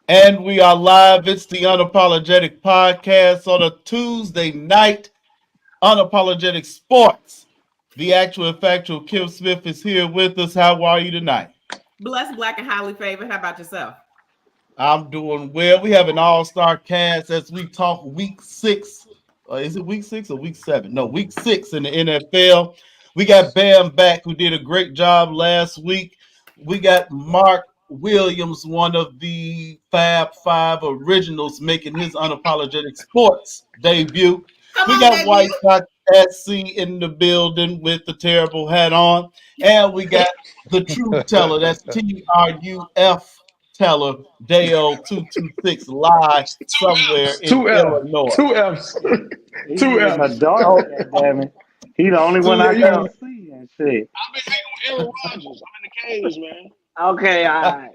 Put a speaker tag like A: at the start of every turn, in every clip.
A: And we are live. It's the Unapologetic podcast on a Tuesday night. Unapologetic Sports. The actual and factual Kim Smith is here with us. How are you tonight?
B: Blessed, black, and highly favored. How about yourself?
A: I'm doing well. We have an all-star cast as we talk week 6. Is it week 6 or week 7? No, week 6 in the NFL. We got Bam back, who did a great job last week. We got Mark Williams, one of the Fab Five originals, making his Unapologetic Sports debut.
B: Come
A: We
B: on,
A: got
B: debut.
A: White Sox SC in the building with the terrible hat on. And we got the truth teller. That's TRUF teller, Dale 226 live somewhere in
C: Two F,
A: Illinois.
C: two F's,
D: He
C: two
D: in the
C: F's.
D: dark,
A: Oh,
D: goddammit. He the only one
A: two
D: I
C: Yeah,
D: can't see and shit.
C: I've been hanging with Aaron Rodgers. I'm in the caves, man.
D: Okay, alright.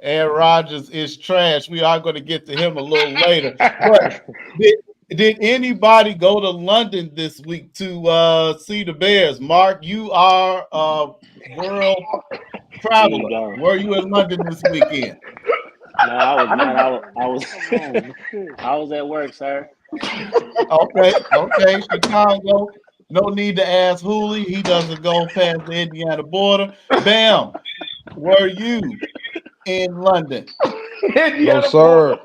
A: Aaron Rodgers is trash. We are going to get to him a little later. But did, did anybody go to London this week to see the Bears? Mark, you are a world
E: Here you
A: traveler.
E: go.
A: Were you in London this weekend?
E: No, I was
D: I just
E: not.
D: got
E: I
D: back
E: was.
D: from home. Shit.
E: I was at work, sir.
A: Okay. Chicago. No need to ask Hooley. He doesn't go past the Indiana border. Bam. Were you in London?
C: Indiana
F: No,
C: border.
F: sir.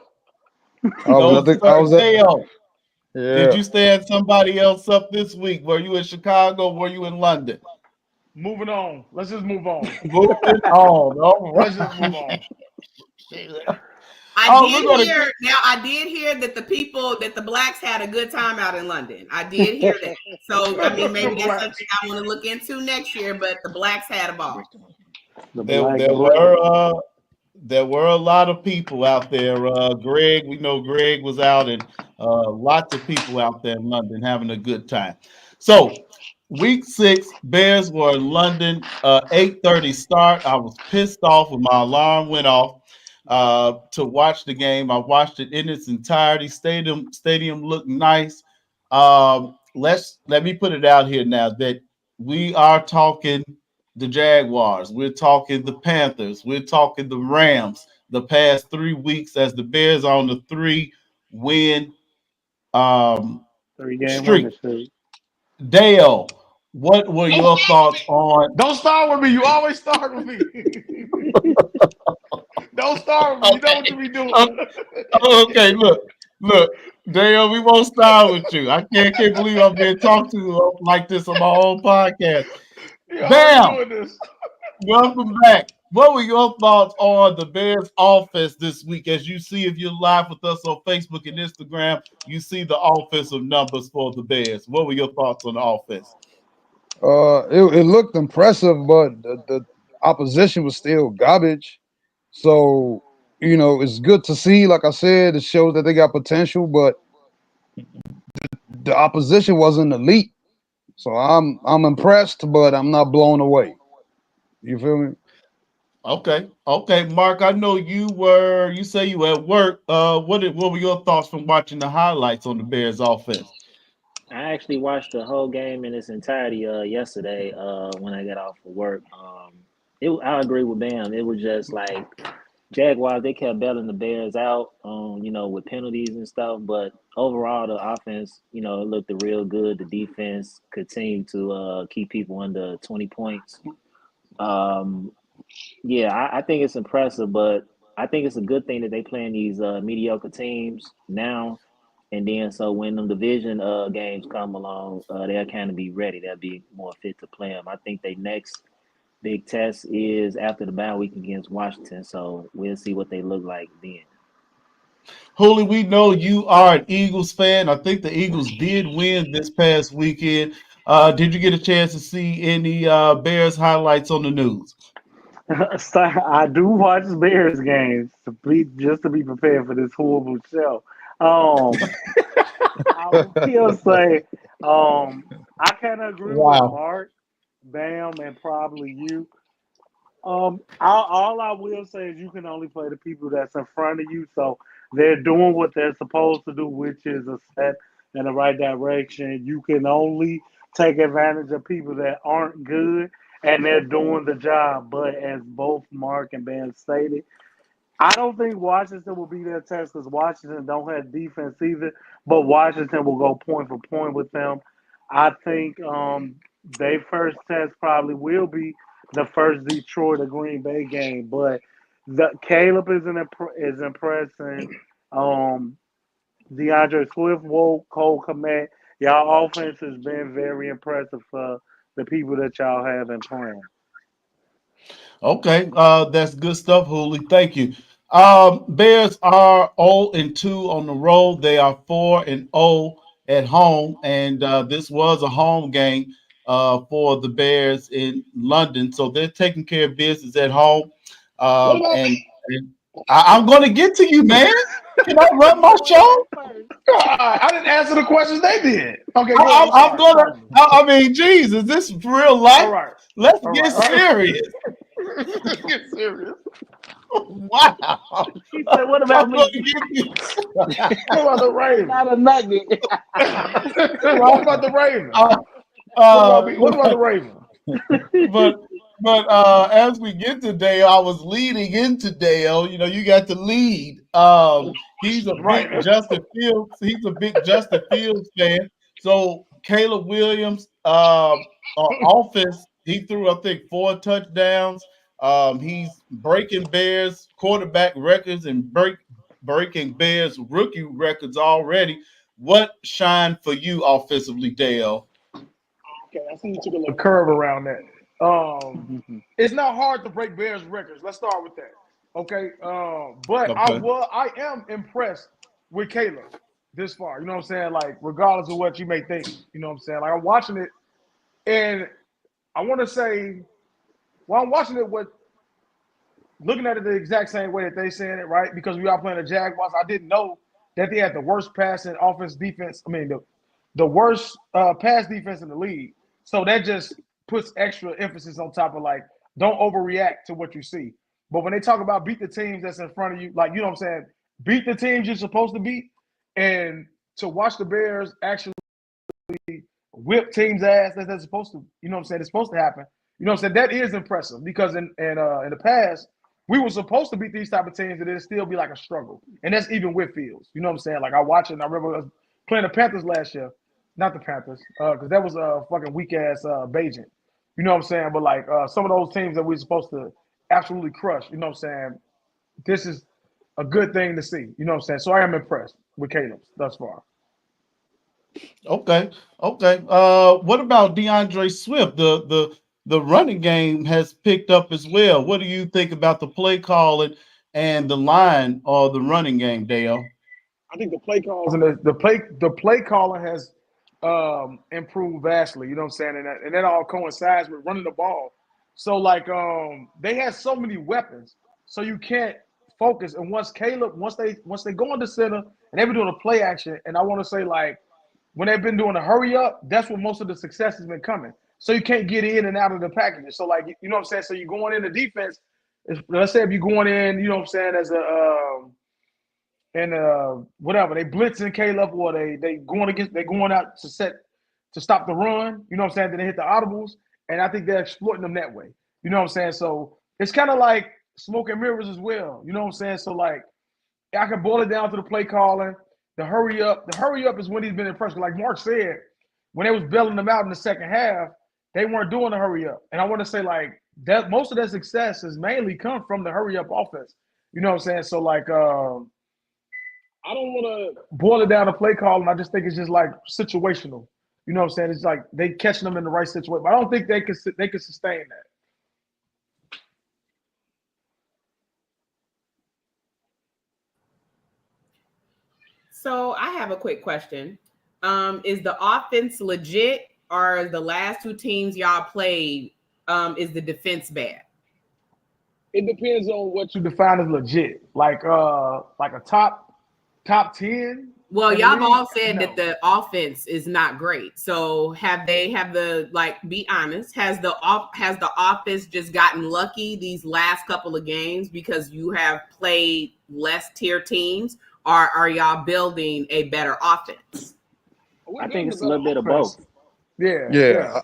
F: I was
A: No,
F: at the. I
A: sir.
F: was at.
A: Dale, did
F: Yeah.
A: you stand somebody else up this week? Were you in Chicago? Were you in London?
C: Moving on. Let's just move on.
A: Moving on. All
C: Let's just move
A: right.
C: on.
B: I
A: Oh, we're
B: did
A: gonna
B: hear. Now, I did hear that the blacks had a good time out in London. I did hear that. So, I mean, maybe that's something I want to look into next year. But the blacks had a ball.
D: The
A: there
D: black
A: there
D: black.
A: were there were a lot of people out there. Greg, we know Greg was out, and lots of people out there in London having a good time. So, week 6, Bears were in London, 8:30 start. I was pissed off when my alarm went off to watch the game. I watched it in its entirety. Stadium looked nice. Let me put it out here now that we are talking the Jaguars. We're talking the Panthers. We're talking the Rams. The past 3 weeks, as the Bears on the 3-win um,
D: 3 game winning
A: streak.
D: streak.
A: Dale, what were
C: Don't
A: your
C: start with
A: thoughts
C: me.
A: on?
C: Don't start with me. You always start with me. Don't start with me. You know what
A: Okay,
C: you be doing.
A: okay. Look, Dale. We won't start with you. I can't believe I'm being talked to like this on my own podcast.
C: You always
A: Bam.
C: doing this.
A: Welcome back. What were your thoughts on the Bears offense this week? As you see, if you're live with us on Facebook and Instagram, you see the offensive numbers for the Bears. What were your thoughts on the offense?
F: It looked impressive, but the opposition was still garbage. So it's good to see. Like I said, it shows that they got potential, but the opposition wasn't elite. So I'm impressed, but I'm not blown away. You feel me?
A: Okay, Mark. I know you say you at work. What were your thoughts from watching the highlights on the Bears offense?
E: I actually watched the whole game in its entirety yesterday when I got off of work. I agree with Bam. It was just like Jaguars. They kept bailing the Bears out, with penalties and stuff. But overall, the offense, it looked real good. The defense continued to keep people under 20 points. Um, Yeah, I think it's impressive, but I think it's a good thing that they playing these mediocre teams now, and then so when them division games come along, they'll kind of be ready. They'll be more fit to play them. I think their next big test is after the bye week against Washington, so we'll see what they look like then.
A: Holy, we know you are an Eagles fan. I think the Eagles did win this past weekend. Did you get a chance to see any Bears highlights on the news?
D: So I do watch Bears games to be prepared for this horrible show. Um, I will say, I kind of agree with
A: Wow.
D: Mark, Bam, and probably you. All I will say is you can only play the people that's in front of you, so they're doing what they're supposed to do, which is a step in the right direction. You can only take advantage of people that aren't good, and they're doing the job. But as both Mark and Ben stated, I don't think Washington will be their test because Washington don't have defense either. But Washington will go point for point with them. I think their first test probably will be the first Detroit or Green Bay game. But Caleb is impressing. Um, DeAndre Swift, Cole Komet. Y'all offense has been very impressive for the people that y'all have in plan.
A: Okay, that's good stuff, Hooley. Thank you. Bears are 0-2 on the road. They are 4-0 at home, and this was a home game for the Bears in London, so they're taking care of business at home.
C: What about
A: And I'm going to get to you, man. Can I run my
D: Go
A: show?
D: ahead first.
C: I didn't answer the questions they did. Okay, go ahead.
A: I,
C: I'm
A: I'm
C: sorry.
A: gonna.
C: Pardon me.
A: I mean, Jesus, this is real
C: All
A: life.
C: right.
A: Let's
C: All
A: get
C: right. All
A: serious.
C: right. Let's get serious.
A: Wow.
D: He said, "What
A: I'm
D: about
A: going
D: me?"
A: to get you.
C: What about the Ravens?
D: Not a nugget.
C: What about the Ravens?
A: uh,
C: What about
A: uh,
C: what about the Ravens?
A: but as we get to Dale, I was leading into Dale. You know, you got to lead. He's a
C: Right.
A: big Justin Fields. He's a big Justin Fields fan. So Caleb Williams, offense, he threw I think 4 touchdowns. He's breaking Bears quarterback records and breaking Bears rookie records already. What shined for you offensively, Dale?
C: Okay, I see you took a little curve around that. It's not hard to break Bears records. Let's start with that. Okay. But
A: Okay.
C: I am impressed with Caleb this far. You know what I'm saying? Like, regardless of what you may think, you know what I'm saying? Like, I'm watching it, and I want to say, while I'm watching it, looking at it the exact same way that they saying it, right? Because we are playing the Jaguars, I didn't know that they had the worst passing offense defense. I mean, the worst pass defense in the league. So that just puts extra emphasis on top of like, don't overreact to what you see. But when they talk about beat the teams that's in front of you, like, you know what I'm saying? Beat the teams you're supposed to beat. And to watch the Bears actually whip teams' ass as they're supposed to, you know what I'm saying? It's supposed to happen. You know what I'm saying? That is impressive because in the past, we were supposed to beat these type of teams and it'd still be like a struggle. And that's even with Fields. You know what I'm saying? Like I watch it and I remember us playing the Panthers last year. Not the Panthers, because that was a fucking weak ass Bajan. You know what I'm saying? But like some of those teams that we're supposed to absolutely crush, you know what I'm saying? This is a good thing to see. You know what I'm saying? So I am impressed with Caleb thus far.
A: Okay, okay. What about DeAndre Swift? The running game has picked up as well. What do you think about the play calling and the line or the running game, Dale?
C: I think the play calls and the play calling has improved vastly. You know what I'm saying? And that all coincides with running the ball. So like they have so many weapons, so you can't focus. And once they go into center and they've been doing a play action, and I want to say like when they've been doing a hurry up, that's where most of the success has been coming. So you can't get in and out of the packages. So like you know what I'm saying. So you're going into defense. Let's say if you're going in, you know what I'm saying, as a and whatever they blitzing Caleb or they going out to stop the run. You know what I'm saying? Then they hit the audibles, and I think they're exploiting them that way. You know what I'm saying? So it's kind of like smoke and mirrors as well. You know what I'm saying? So like I can boil it down to the play calling, the hurry up. The hurry up is when he's been impressed. Like Mark said, when they was bailing them out in the second half, they weren't doing the hurry up. And I want to say like that most of that success has mainly come from the hurry up offense. You know what I'm saying? So like I don't want to boil it down to play calling. I just think it's just like situational. You know what I'm saying? It's like they catching them in the right situation. But I don't think they could sustain that.
B: So I have a quick question. Is the offense legit, or the last two teams y'all played, is the defense bad?
C: It depends on what you define as legit. Like a top 10
B: Well,
C: in the
B: y'all
C: league.
B: all said that
C: No.
B: the offense is not great. So be honest, has the offense just gotten lucky these last couple of games because you have played less tier teams, or are y'all building a better offense?
E: I think it's a little bit of both.
C: Yeah, yeah.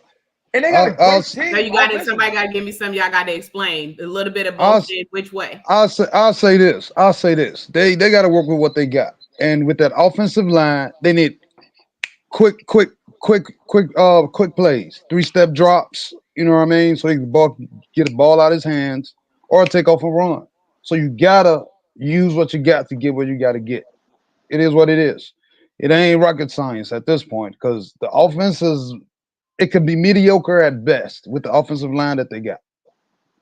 F: Yeah,
C: and they got a
F: I'll, I'll,
C: great
F: s-
B: So
C: team
B: you got to somebody
C: offensively.
B: got to give me some. Y'all got to explain a little bit of
F: I'll,
B: both.
F: s-
B: In which way?
F: I'll say this. I'll say this. They got to work with what they got, and with that offensive line, they need quick plays, 3-step drops. You know what I mean? So he can get a ball out of his hands or take off a run. So you gotta use what you got to get what you got to get. It is what it is. It ain't rocket science at this point because the offense is it could be mediocre at best with the offensive line that they got.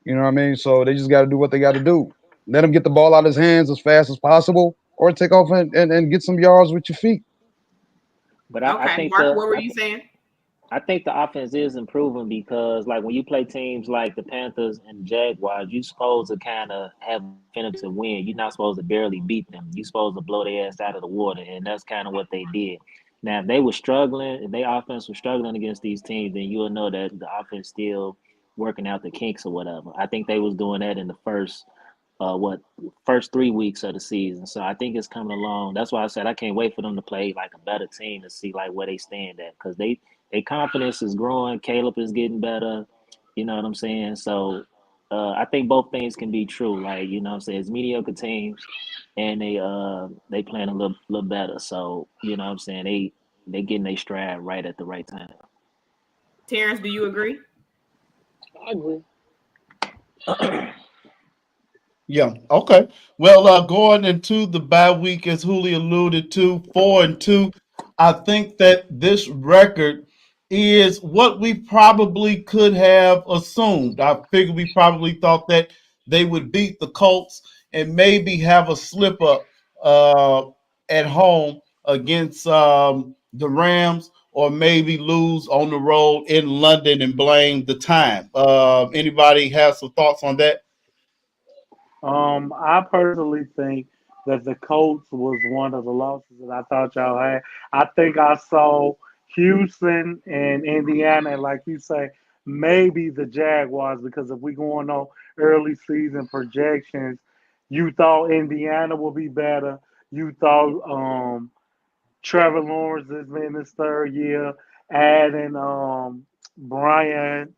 F: You know what I mean? So they just got to do what they got to do. Let him get the ball out of his hands as fast as possible, or take off and get some yards with your feet.
E: But
B: Okay, Mark, what were you saying?
E: I think the offense is improving because, like, when you play teams like the Panthers and the Jaguars, you're supposed to kind of have incentive to win. You're not supposed to barely beat them. You're supposed to blow their ass out of the water, and that's kind of what they did. Now, if they were struggling, if their offense was struggling against these teams, then you'll know that the offense still working out the kinks or whatever. I think they was doing that in the what first 3 weeks of the season. So I think it's coming along. That's why I said I can't wait for them to play like a better team to see like where they stand at because their confidence is growing. Caleb is getting better. You know what I'm saying? So I think both things can be true. Like you know what I'm saying, it's mediocre teams and they playing a little better. So you know what I'm saying, they getting their stride right at the right time.
B: Terrence, do you agree?
G: I agree.
A: Yeah. Okay. Well, going into the bye week, as Julio alluded to, 4-2. I think that this record is what we probably could have assumed. I figured we probably thought that they would beat the Colts and maybe have a slip up uh, at home against the Rams, or maybe lose on the road in London and blame the time. Anybody have some thoughts on that?
D: I personally think that the Colts was one of the losses that I thought y'all had. I think I saw Houston and Indiana, and like you say, maybe the Jaguars, because if we going on early season projections, you thought Indiana would be better. You thought Trevor Lawrence is in his third year, adding Brian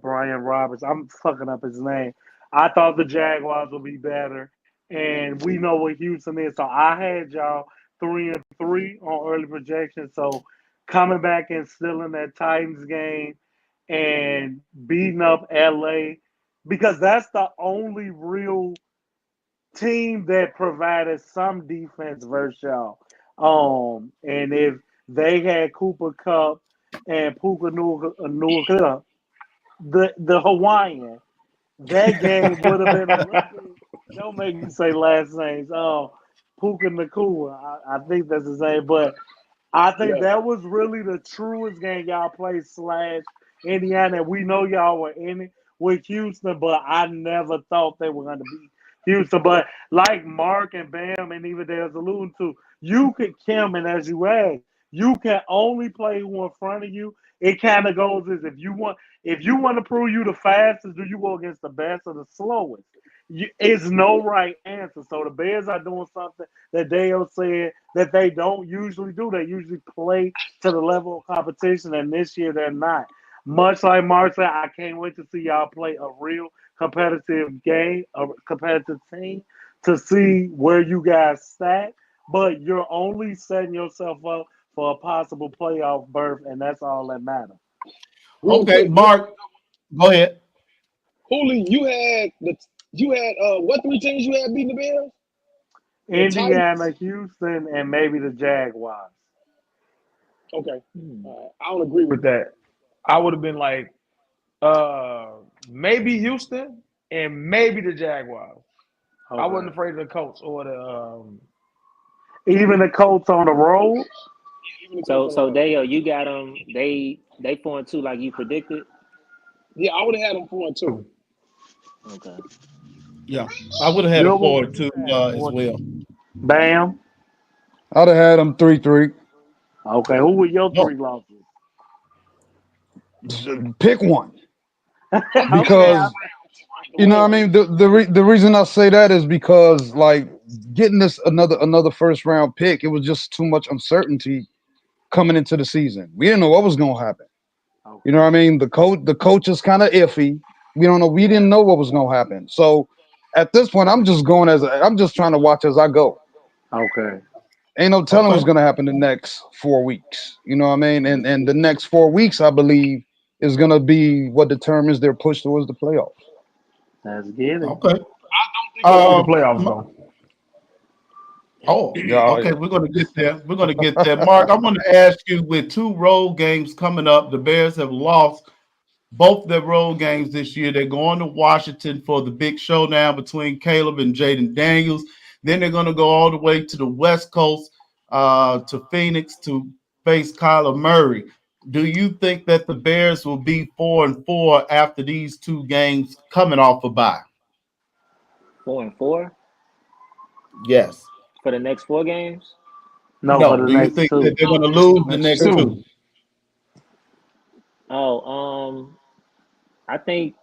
D: Brian Roberts. I'm fucking up his name. I thought the Jaguars would be better, and we know what Houston is. So I had y'all 3-3 on early projections. So coming back and still in that Titans game and beating up LA because that's the only real team that provided some defense versus y'all. And if they had Cooper Cup and Puka Nua, the Hawaiian. That game would have been a little bit. Don't make me say last names. Oh, Puka Nakua. I think that's his name. But I think
G: Yeah.
D: that was really the truest game y'all played slash Indiana. We know y'all were in it with Houston, but I never thought they were going to beat Houston. But like Mark and Bam and even there's alluding to, you could Kim and as you asked, you can only play who in front of you. It kind of goes as if you want to prove you the fastest, do you go against the best or the slowest? It's no right answer. So the Bears are doing something that Dale said that they don't usually do. They usually play to the level of competition, and this year they're not. Much like Mark said, I can't wait to see y'all play a real competitive game, a competitive team, to see where you guys stack. But you're only setting yourself up for a possible playoff berth, and that's all that matters.
A: Okay,
G: Real quick,
A: Mark, go ahead.
G: Holy, you had what three teams you had beating the Bears? The
D: Indiana,
G: Titans.
D: Houston, and maybe the Jaguars.
G: Okay,
E: Hmm.
C: I don't agree with that. I would have been like maybe Houston and maybe the Jaguars. I wasn't
D: Okay.
C: afraid of the Colts or the
D: Even the Colts on the road.
G: even the Colts
E: So
G: on the
E: so
G: road.
E: Dale, you got them. They 4-2 like you predicted.
G: Yeah, I would have had them 4-2.
E: Okay.
A: Yeah, I would have had a
D: Gilbert, what
A: forward
D: you
A: too
D: had
A: as
D: for
A: well.
D: Bam?
F: I'd have had them 3-3.
D: Okay, who were your
A: No,
D: three losses?
F: Pick one
D: Okay,
F: because you know what I mean. The reason I say that is because like getting this another first round pick, it was just too much uncertainty coming into the season. We didn't know what was gonna happen. You know what I mean? The coach is kind of iffy. We don't know. We didn't know what was gonna happen. So at this point, I'm just trying to watch as I go.
D: Okay.
F: Ain't no telling
A: Okay.
F: what's gonna happen the next 4 weeks. You know what I mean? And the next 4 weeks, I believe, is gonna be what determines their push towards the playoffs.
D: Let's get it.
A: Okay.
C: I think they'll make the playoffs
A: M-
C: though.
A: oh,
F: Yeah,
A: okay. We're gonna get there. We're gonna get there. Mark, I want to ask you with two road games coming up, the Bears have lost both their road games this year. They're going to Washington for the big showdown between Caleb and Jaden Daniels. Then they're going to go all the way to the West Coast, to Phoenix to face Kyler Murray. Do you think that the Bears will be 4-4 after these two games coming off a bye?
E: 4-4
A: Yes.
E: for the next 4 games.
D: No, for
A: No.
D: the
A: Do you
D: next
A: think that
D: two.
A: they're going to lose the
C: Next
A: next
C: two.
A: two?
E: Oh, I think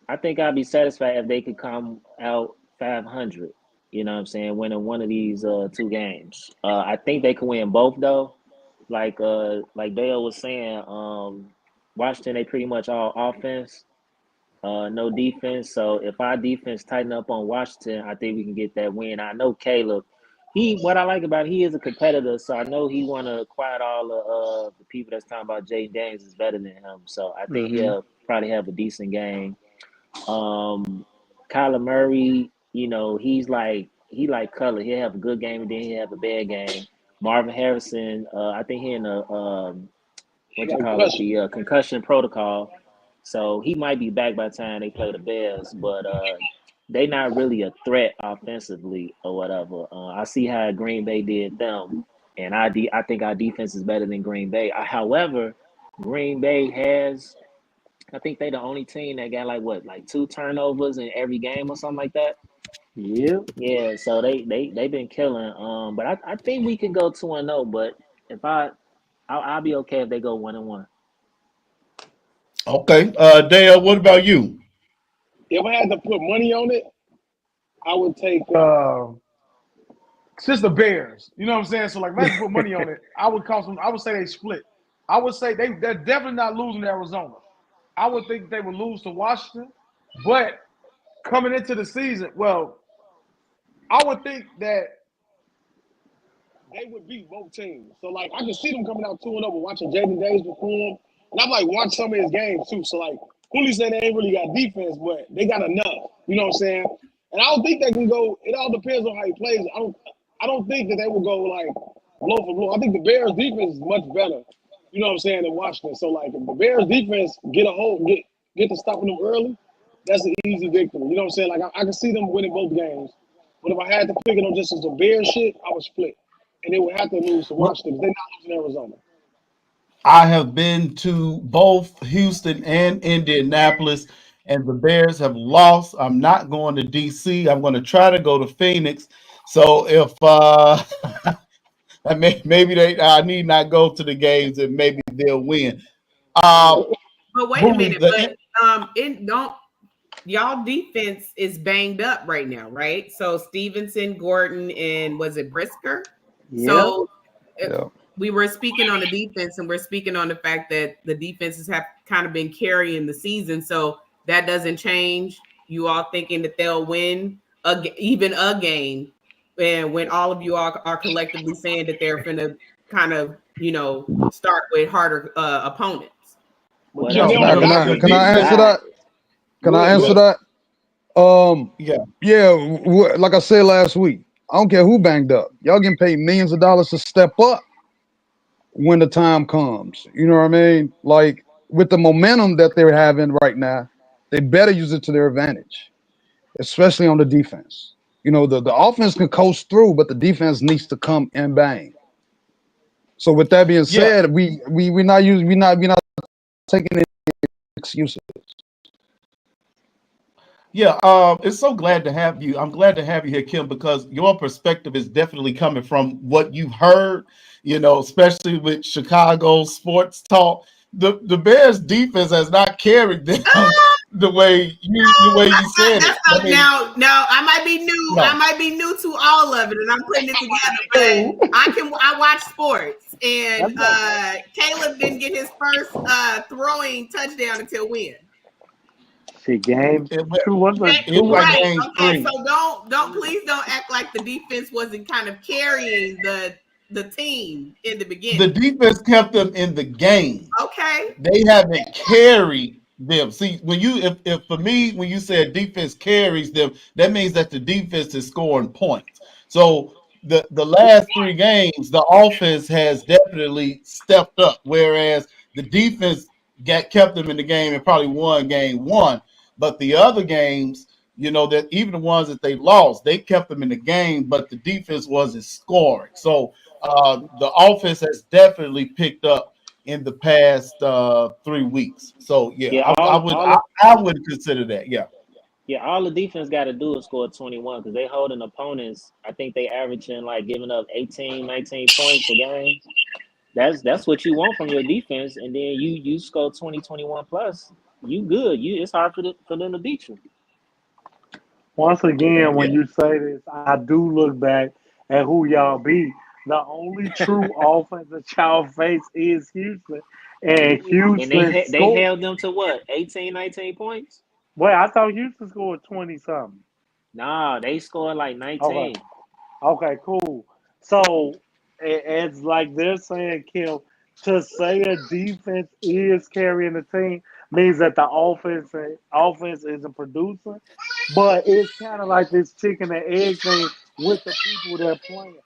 E: I'd be satisfied if they could come out 500. You know what I'm saying? Winning one of these 2 games. I think they can win both though. Like Dale was saying, Washington they pretty much all offense, no defense. So if our defense tighten up on Washington, I think we can get that win. I know Caleb. What I like about he is a competitor, so I know he want to quiet all the people that's talking about Jay Daniels is better than him. So I think
D: Hmm.
E: he'll probably have a decent game. Kyler Murray, he like color. He'll have a good game and then he'll have a bad game. Marvin Harrison, I think he in the
G: He
E: what you
G: got
E: call it,
G: concussion.
E: the concussion protocol. So he might be back by the time they play the Bears, but they not really a threat offensively or whatever. I see how Green Bay did them, and I think our defense is better than Green Bay. However, Green Bay has I think they the only team that got like 2 turnovers in every game or something like that.
D: Yep.
E: Yeah, so they been killing. But I think we can go 2-0. But if I'll be okay if they go 1-1.
A: Okay. Dale, what about you?
G: If I had to put money on it, I would take.
C: It's just the Bears. You know what I'm saying? So like, if I had to put money on it, I would cost them. I would say they split. I would say they're definitely not losing to Arizona. I would think they would lose to Washington, but coming into the season, well, I would think that
G: They would beat both teams. So like I can see them coming out 2-0, but watching Jaden Davis perform, and I've like watched some of his games too. So like Cooley said they ain't really got defense, but they got enough. You know what I'm saying? And I don't think they can go. It all depends on how he plays. I don't think that they will go like blow for blow. I think the Bears defense is much better. You know what I'm saying than Washington. So like if the Bears defense get to stopping them early, that's an easy victory. You know what I'm saying? Like I can see them winning both games. But if I had to pick it on just as a Bears shit, I would split and they would have to lose to Washington because they're not losing Arizona.
A: I have been to both Houston and Indianapolis, and the Bears have lost. I'm not going to DC. I'm going to try to go to Phoenix. So if maybe I need not go to the games, and maybe they'll win. Uh,
B: But wait a
A: who is
B: minute,
A: the?
B: but it don't y'all defense is banged up right now, right? So Stevenson, Gordon, and was it Brisker?
D: Yep.
B: So if
F: yeah.
B: we were speaking on the defense, and we're speaking on the fact that the defenses have kind of been carrying the season. So that doesn't change. You all thinking that they'll win even a game, and when all of you all are collectively saying that they're going to kind of start with harder opponents.
G: But
E: Well,
G: Kim,
E: that's
G: they
A: No,
G: on
F: Now,
G: the
A: the
F: can
G: bye
F: I
A: the
G: week.
F: can I
E: the
F: answer
A: defense.
E: bye.
F: that? Can
G: Go
F: I
G: ahead, go
F: answer
G: ahead.
F: that?
A: Yeah,
F: Yeah. Like I said last week, I don't care who banged up. Y'all getting paid millions of dollars to step up when the time comes. You know what I mean? Like with the momentum that they're having right now, they better use it to their advantage, especially on the defense. The offense can coast through, but the defense needs to come and bang. So with that being
A: yeah,
F: said, we're not taking any excuses.
A: yeah. It's so glad to have you. I'm glad to have you here, Kim, because your perspective is definitely coming from what you've heard. Especially with Chicago sports talk. The Bears defense has not carried them the way you said it.
B: That's
A: I
B: up
A: mean,
B: now. I might be new. I
A: no,
B: might be new to all of it, and I'm putting it together. But I watch sports, and
D: That's okay.
B: Caleb didn't get his first throwing touchdown until when?
D: Shit, game
A: it, wa-
D: two was a
A: it
D: two
A: was
D: was
A: like
B: Right.
A: game
B: Okay.
A: three.
B: So don't please don't act like the defense wasn't kind of carrying the team in the
A: The
B: beginning.
A: defense kept them in the game.
B: Okay.
A: They haven't carried them. See, if for me, when you said defense carries them, that means that the defense is scoring points. So the last three games, the offense has definitely stepped up, whereas the defense got kept them in the game and probably won game one. But the other games, that even the ones that they lost, they kept them in the game, but the defense wasn't scoring. So the offense has definitely picked up in the past 3 weeks. So yeah,
E: Yeah,
A: I would I would consider that. Yeah,
E: all the defense got to do is score 21 because they holding opponents. I think they averaging like giving up 18, 19 points a game. That's what you want from your defense, and then you score 20, 21 plus. You good. It's hard for them to beat you.
D: Once again,
A: yeah.
D: when you say this, I do look back at who y'all beat. The only true offense that y'all face is Houston, and
E: And
D: Houston
E: they
D: scored.
E: held them to what, 18, 19 points?
D: Wait, I thought Houston scored 20 something.
E: Nah, they scored like
D: Okay,
E: 19.
D: okay, cool. So it's like they're saying, Kim, to say a defense is carrying the team means that the offense isn't producing. But it's kind of like this chicken and egg thing with the people they're playing.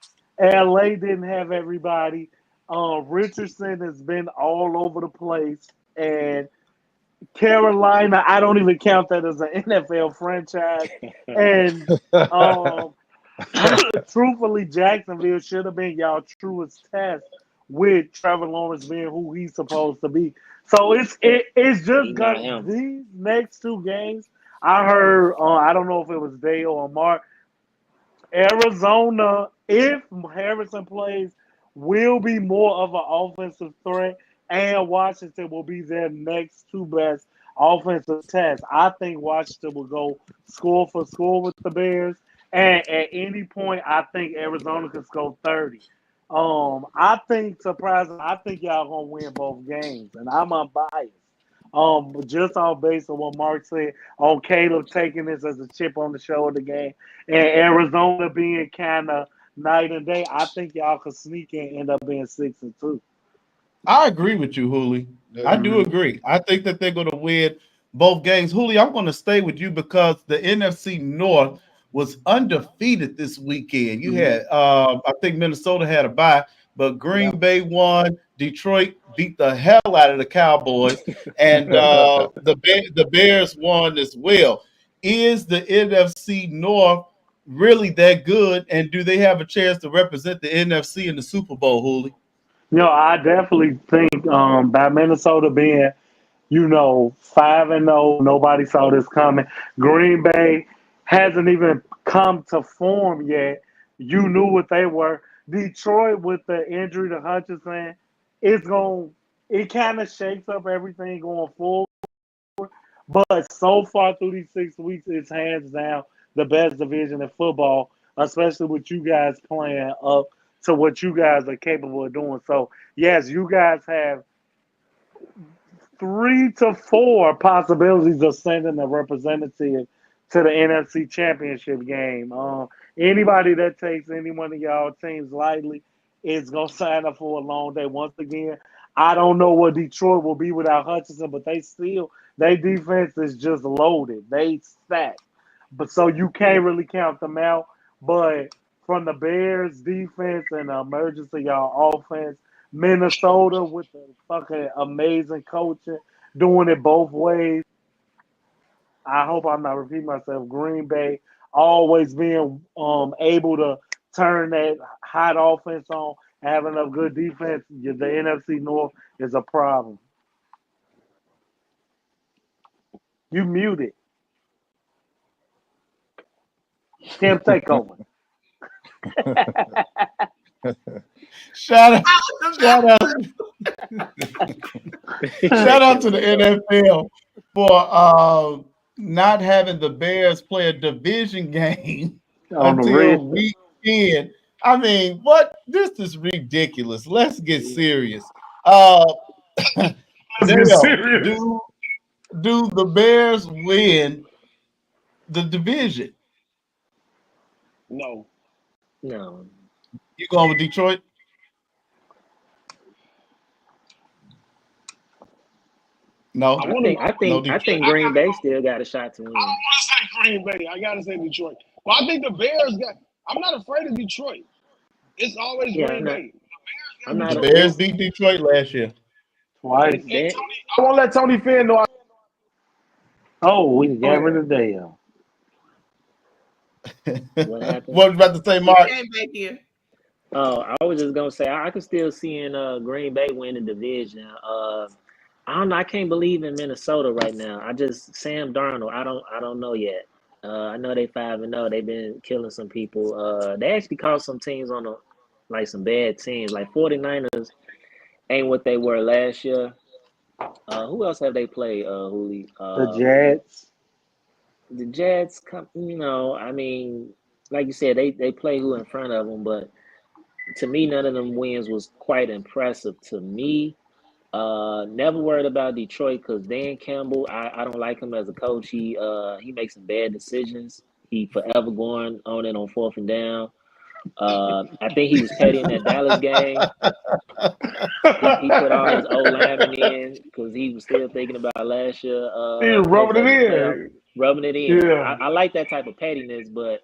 D: LA didn't have everybody. Richardson has been all over the place, and Carolina, I don't even count that as an NFL franchise. And um, truthfully, Jacksonville should have been y'all truest test with Trevor Lawrence being who he's supposed to be. So it's
E: He
D: just
E: not
D: gonna
E: him.
D: these next two games. I heard I don't know if it was Dale or Mark. Arizona, if Harrison plays, will be more of an offensive threat, and Washington will be their next two best offensive test. I think Washington will go score for score with the Bears, and at any point, I think Arizona could score 30. I think surprising. I think y'all gonna win both games, and I'm unbiased. But just all based on what Mark said on Caleb taking this as a chip on the shoulder game, and Arizona being kind of night and day, I think y'all could sneak and end up being 6-2.
A: I agree with you, Hooli. I do
F: Mhm.
A: agree. I think that they're going to win both games. Hooli, I'm going to stay with you because the NFC North was undefeated this weekend. You
F: Mhm.
A: had, I think Minnesota had a bye, but
F: Yeah.
A: Green Bay won. Detroit beat the hell out of the Cowboys, and the Bears won as well. Is the NFC North really that good, and do they have a chance to represent the NFC in the Super Bowl, Hooli?
D: I definitely think by Minnesota being 5-0. Nobody saw this coming. Green Bay hasn't even come to form yet. You knew what they were. Detroit with the injury to Hutchinson, it's going it kind of shakes up everything going forward. But so far through these 6 weeks, it's hands down the best division in football, especially with you guys playing up to what you guys are capable of doing. So yes, you guys have 3 to 4 possibilities of sending a representative to the NFC Championship game. Anybody that takes any one of y'all teams lightly is gonna sign up for a long day. Once again, I don't know what Detroit will be without Hutchinson, but their defense is just loaded. They stacked, but so you can't really count them out. But from the Bears defense and the emergence of y'all offense, Minnesota with the fucking amazing coaching, doing it both ways. I hope I'm not repeating myself. Green Bay always being able to turn that hot offense on, have enough good defense. The NFC North is a problem. You muted. Kim, take over.
A: Shout out,
B: I was
A: shout
B: about
A: out, shout out to the NFL. for not having the Bears play a division game
D: on the red.
A: until week 10. I mean, what? This is ridiculous. Let's get serious.
C: Let's get
A: Dale,
C: serious.
A: do the Bears win the division?
G: No.
E: No,
A: You going with Detroit?
G: I
A: No,
G: want to.
A: no
E: I
A: Detroit.
E: think Green Bay still got a shot to
G: I
E: win.
G: want to say Green Bay. I gotta say Detroit. But I think the Bears got. I'm not afraid of Detroit. It's always
E: Yeah,
G: Green Bay.
E: I'm
A: The
E: not.
G: Detroit.
A: Bears
E: It's
A: beat Detroit last year.
D: Twice.
G: And
E: that.
G: Tony,
C: I won't let Tony Finn know.
D: Oh, we
C: Go
D: got rid
C: ahead.
D: of Dale.
E: What happened?
A: What was about to say,
B: He
A: Mark?
B: came back here.
E: Oh, I was just gonna say I could still see in Green Bay win the division. I don't know. I can't believe in Minnesota right now. I just Sam Darnold. I don't know yet. I know they 5-0. They've been killing some people. They actually caught some teams on the like some bad teams. Like 49ers ain't what they were last year. Who else have they played? Hooli?
D: The Jets.
E: The Jets. I mean, like you said, they play who in front of them, but to me, none of them wins was quite impressive to me. Never worried about Detroit because Dan Campbell, I don't like him as a coach. He makes some bad decisions. He forever going on it on 4th and down. I think he was petty in that Dallas game. He put all his old linemen in because he was still thinking about last year.
C: He
E: Close
C: rubbing
E: up
C: it
E: the playoff,
C: in.
E: rubbing it in.
C: Yeah.
E: I like that type of pettiness, but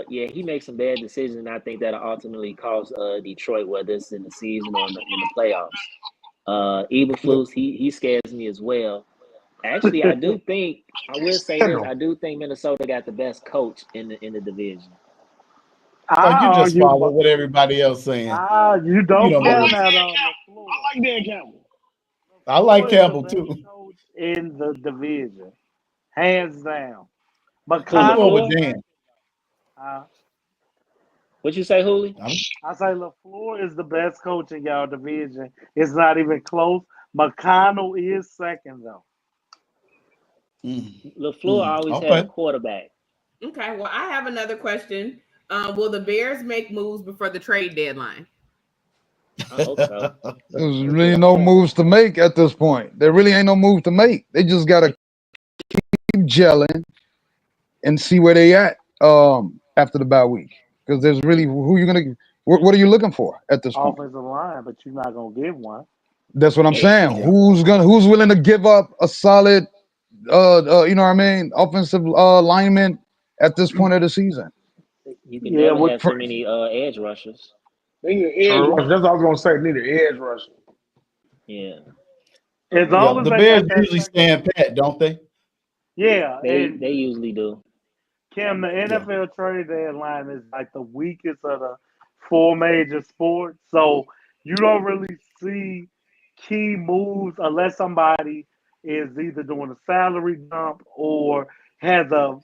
E: yeah, he makes some bad decisions, and I think that'll ultimately cost Detroit, whether it's in the season or in the playoffs. Eberflus, he scares me as well. Actually, I will say this: I
C: Scandal.
E: do think Minnesota got the best coach in the division.
A: Oh,
D: I
A: you just
D: argue,
A: follow
D: but
A: what everybody else saying.
D: you
A: You
D: don't
A: don't
G: I
A: believe.
G: like
D: count out
G: Dan
D: LaFleur.
G: Campbell. I like Dan Campbell.
A: I like
D: LaFleur is the
A: Campbell
D: best
A: too.
D: coach in the division, hands down.
E: Who
A: I'm going
D: McConnell
A: with
D: is
E: Lafleur?
A: Dan.
D: second. Uh,
E: What you say, Hooley?
A: I'm,
D: I say LaFleur is the best coach in y'all division. It's not even close. McConnell is second though.
E: Lafleur always had a
A: okay.
E: quarterback.
B: Okay, well, I have another question. Will the Bears make moves before the trade deadline?
E: I hope so.
F: There's really no moves to make at this point. There really ain't no move to make. They just gotta keep gelling and see where they at after the bye week. Because there's really who you gonna what are you looking for at this point?
D: Offensive line, but you're not gonna give one.
F: That's what I'm saying.
A: Yeah.
F: Who's willing to give up a solid you know what I mean, offensive lineman at this point of the season?
E: You can
D: Yeah,
E: never
D: what
E: have too many edge rushers.
G: They need an edge
D: true.
G: rusher. That's what I was gonna say. They need an edge rusher.
E: Yeah,
D: As
A: Yeah.
D: long as
E: um,
A: The
D: they
A: Bears
D: got that
A: usually
D: second
A: stand pat, don't they?
D: yeah,
E: they
D: and
E: usually do.
D: Kim, the
A: Yeah.
D: NFL trade deadline is like the weakest of the four major sports. So you don't really see key moves unless somebody is either doing a salary dump or has a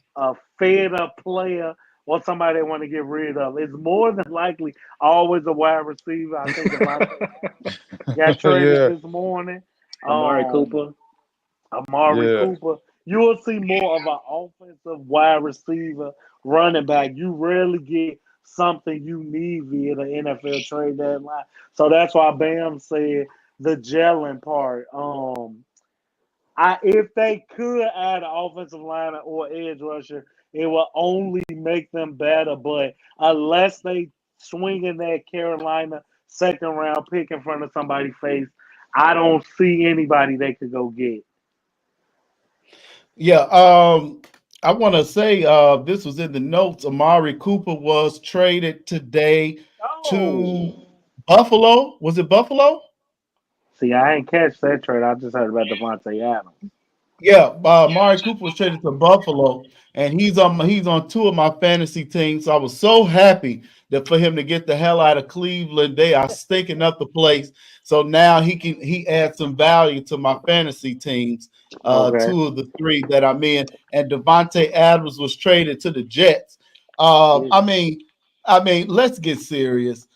D: fed up player or somebody they want to get rid of. It's more than likely always a wide receiver. I think Devontae got traded
F: Yeah,
D: this morning.
E: Amari
D: Um,
E: Cooper.
D: Amari
F: yeah.
D: Cooper. You will see more of an offensive wide receiver running back. You rarely get something you need via the NFL trade deadline. So that's why Bam said the gelling part. I if they could add an offensive lineman or edge rusher, it will only make them better. But unless they swing in that Carolina second round pick in front of somebody's face, I don't see anybody they could go get.
A: Yeah. I want to say this was in the notes. Amari Cooper was traded today to
D: Oh.
A: Buffalo. Was it Buffalo?
D: See, I ain't catch that trade. I just heard about Devontae Adams.
A: Yeah, Amari Cooper was traded to Buffalo, and he's on two of my fantasy teams. So I was so happy that for him to get the hell out of Cleveland. They are stinking up the place. So now he adds some value to my fantasy teams.
D: Okay.
A: Two of the three that I'm in, and Devontae Adams was traded to the Jets.
D: Yeah,
A: Let's get serious.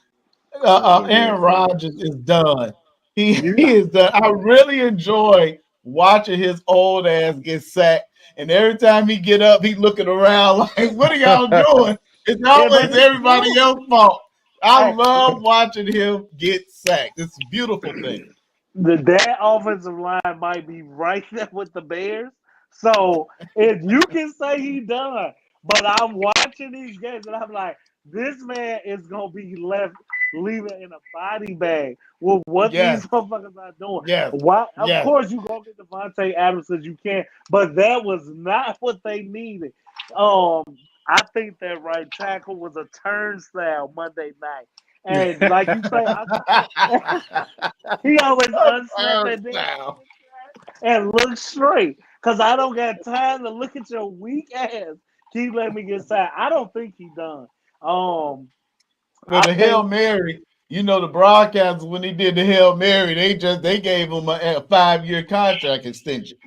E: Let's get very
A: Aaron
E: serious.
A: Rodgers is done. He
D: you
A: he is done. I really enjoy watching his old ass get sacked. And every time he get up, he looking around like, "What are y'all doing?" It's
D: Yeah, but
A: always
D: it's
A: everybody
D: true.
A: else's fault. I
D: Hey,
A: love watching him get sacked. It's a beautiful thing.
D: that offensive line might be right there with the Bears. So if you can say he done, but I'm watching these games and I'm like, this man is gonna be left leaving in a body bag with what these
A: Yes,
D: motherfuckers are doing.
A: yes,
D: Why? Of
A: yes.
D: course you gonna get Devontae Adams as you can, but that was not what they needed. Um, I think that right tackle was a turnstile Monday night. And like you say, he always unsnapped that damn
A: Turnstile.
D: and look straight. Cause I don't got time to look at your weak ass. Keep letting me get side. I don't think he done. Um,
A: With
D: I
A: the Hail
D: think
A: Mary, the broadcasters when he did the Hail Mary, they gave him a 5-year contract extension.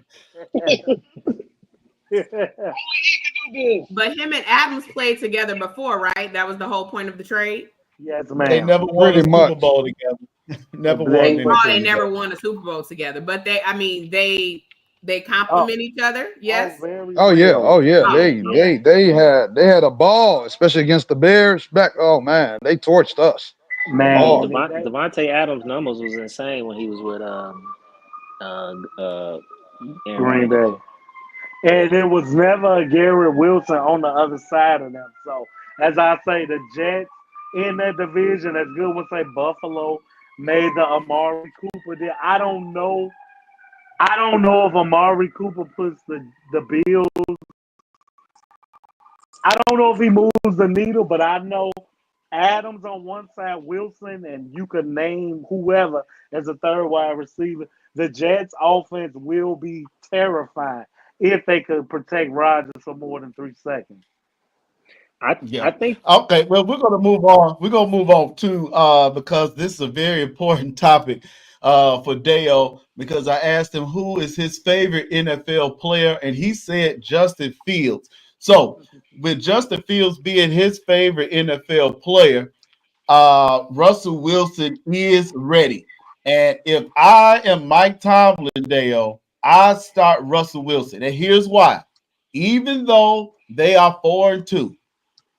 G: Only he can do this.
B: But him and Adams played together before, right? That was the whole point of the trade.
D: yes,
A: They
D: ma'am.
A: never won a
F: Pretty
A: Super
F: much.
A: Bowl together. Never won
D: They
B: Oh,
A: anything
B: they never
A: together.
B: won a Super Bowl together, but they
D: oh
B: complement each other.
D: oh
B: Yes.
D: very
F: Oh yeah,
D: well.
F: oh yeah.
B: Oh,
F: They
B: okay.
F: they they had they had a ball, especially against the Bears. Back, oh man, they torched us
E: Yeah,
F: hard.
D: Man, they
E: Devontae Adams' numbers was insane when he was with uh, uh, Aaron
D: Green
E: Rodgers.
D: Bay. And there was never a Garrett Wilson on the other side of them. So as I say, the Jets in that division, as good would say Buffalo made the Amari Cooper deal. I don't know if Amari Cooper puts the Bills. I don't know if he moves the needle, but I know Adams on one side, Wilson, and you could name whoever as a third wide receiver. The Jets' offense will be terrifying if they could protect Rodgers for more than 3 seconds.
E: I
A: Yeah.
E: think
A: Okay. Well, we're gonna move on. We're gonna move on too, because this is a very important topic, for Dale. Because I asked him who is his favorite NFL player, and he said Justin Fields. So, with Justin Fields being his favorite NFL player, Russell Wilson is ready. And if I am Mike Tomlin, Dale, I start Russell Wilson. And here's why. Even though they are 4-2,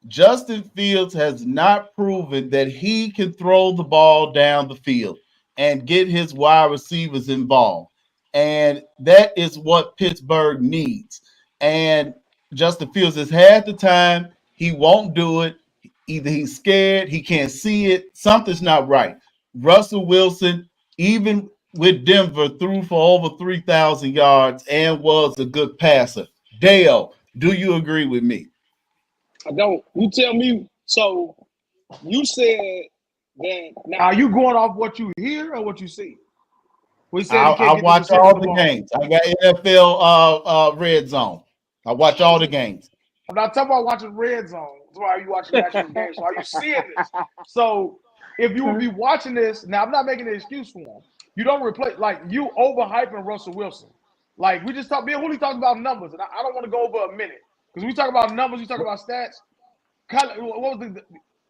A: Justin Fields has not proven that he can throw the ball down the field and get his wide receivers involved. And that is what Pittsburgh needs. And Justin Fields has had the time. He won't do it. Either he's scared, he can't see it, something's not right. Russell Wilson, even with Denver, threw for over 3,000 yards and was a good passer. Dale, do you agree with me?
G: I don't. You tell me. So you said that
C: Are
G: now.
C: you going off what you hear or what you see? We said
A: I,
C: he
A: I
C: can't get the
A: watch
C: percentage of
A: all
C: the
A: the
C: ball.
A: games. I got NFL red zone. I watch all the games.
C: I'm not talking about watching Red Zone. So are you watching the actual game? So are you seeing this? So if you would be watching this, now I'm not making an excuse for him. You don't replace like you overhyping Russell Wilson. Like we just talked, me and Willie talked about numbers, and I don't want to go over a minute because we talk about numbers, we talk about stats. What was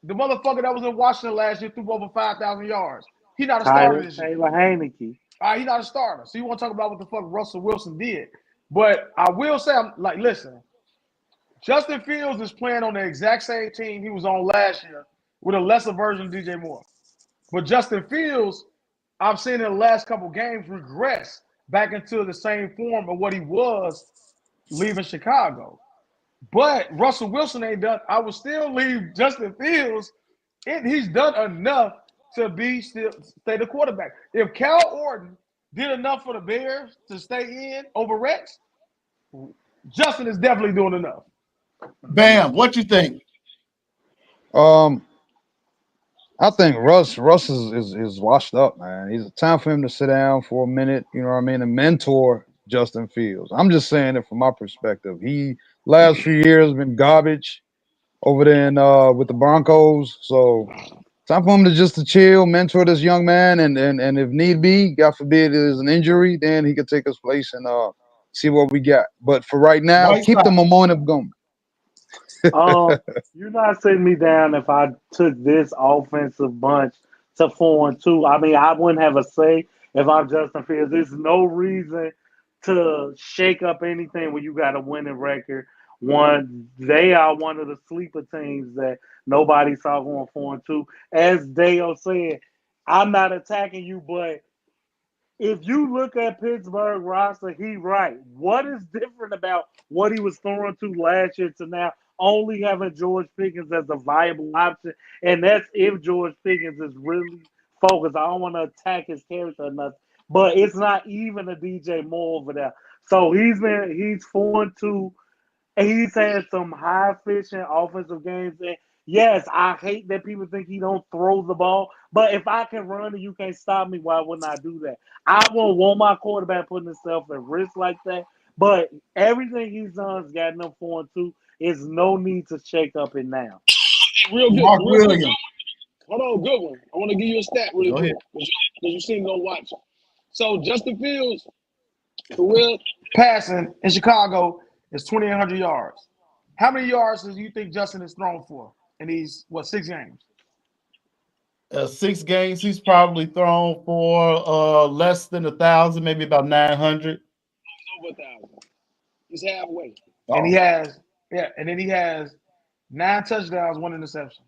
C: the motherfucker that was in Washington last year threw over 5,000 yards? He not a starter
D: Tyler
C: this year.
D: Taylor Heineke.
C: All right, he not a starter. So you want to talk about what the fuck Russell Wilson did? But I will say, I'm like, listen, Justin Fields is playing on the exact same team he was on last year with a lesser version of DJ Moore. But Justin Fields, I've seen in the last couple games regress back into the same form of what he was leaving Chicago. But Russell Wilson ain't done. I would still leave Justin Fields. He's done enough to be still stay the quarterback. If Cal Orton did enough for the Bears to stay in over Rex, Justin is definitely doing enough.
A: Bam, what you think?
F: Um, I think Russ is washed up, man. It's time for him to sit down for a minute. You know what I mean, and mentor Justin Fields. I'm just saying it from my perspective. He last few years been garbage over there in, with the Broncos. So time for him to just to chill, mentor this young man, and if need be, God forbid, it is an injury, then he could take his place and see what we got. But for right now,
A: White
F: keep the
A: Sox.
F: momentum going.
D: Um, you're not sitting me down if I took this offensive bunch to 4-2. I mean, I wouldn't have a say if I'm Justin Fields. There's no reason to shake up anything when you got a winning record. One, they are one of the sleeper teams that nobody saw going 4-2. As Dale said, I'm not attacking you, but if you look at Pittsburgh roster, he right. What is different about what he was throwing to last year to now only having George Pickens as a viable option? And that's if George Pickens is really focused. I don't want to attack his character or nothing, but it's not even a DJ Moore over there. So he's 4-2. And he's had some high efficient offensive games. And yes, I hate that people think he don't throw the ball. But if I can run and you can't stop me, why wouldn't I do that? I won't want my quarterback putting himself at risk like that. But everything he's done has gotten them 4-2. Is no need to shake up it now.
A: Mark
G: Real quick.
A: Williams.
G: Hold on, good one. I want to give you a stat really
A: Go
G: quick
A: ahead.
G: because you seem to watch. So Justin Fields, for real,
C: Passing in Chicago is 2,800 yards. How many yards do you think Justin is thrown for in these 6 games?
A: 6 games, he's probably thrown for less than 1,000, maybe about 900.
G: over 1,000. He's halfway.
C: And he has and then he has 9 touchdowns, 1 interception.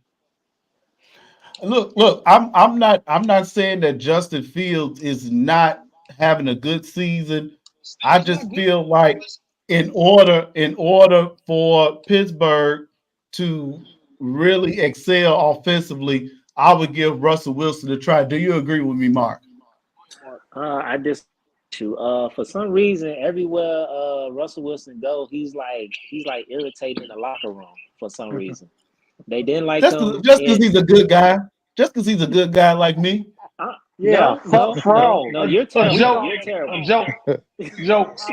A: Look, I'm not saying that Justin Fields is not having a good season. I just feel like in order for Pittsburgh to really excel offensively, I would give Russell Wilson a try. Do you agree with me, Mark?
E: I disagree. For some reason, everywhere Russell Wilson go, he's like irritating in the locker room for some reason. They didn't like
A: Just
E: him.
A: because he's a good guy. Just because he's a good guy like me.
D: Yeah,
E: no, you're terrible.
C: Joke.
E: You're terrible.
C: Jokes.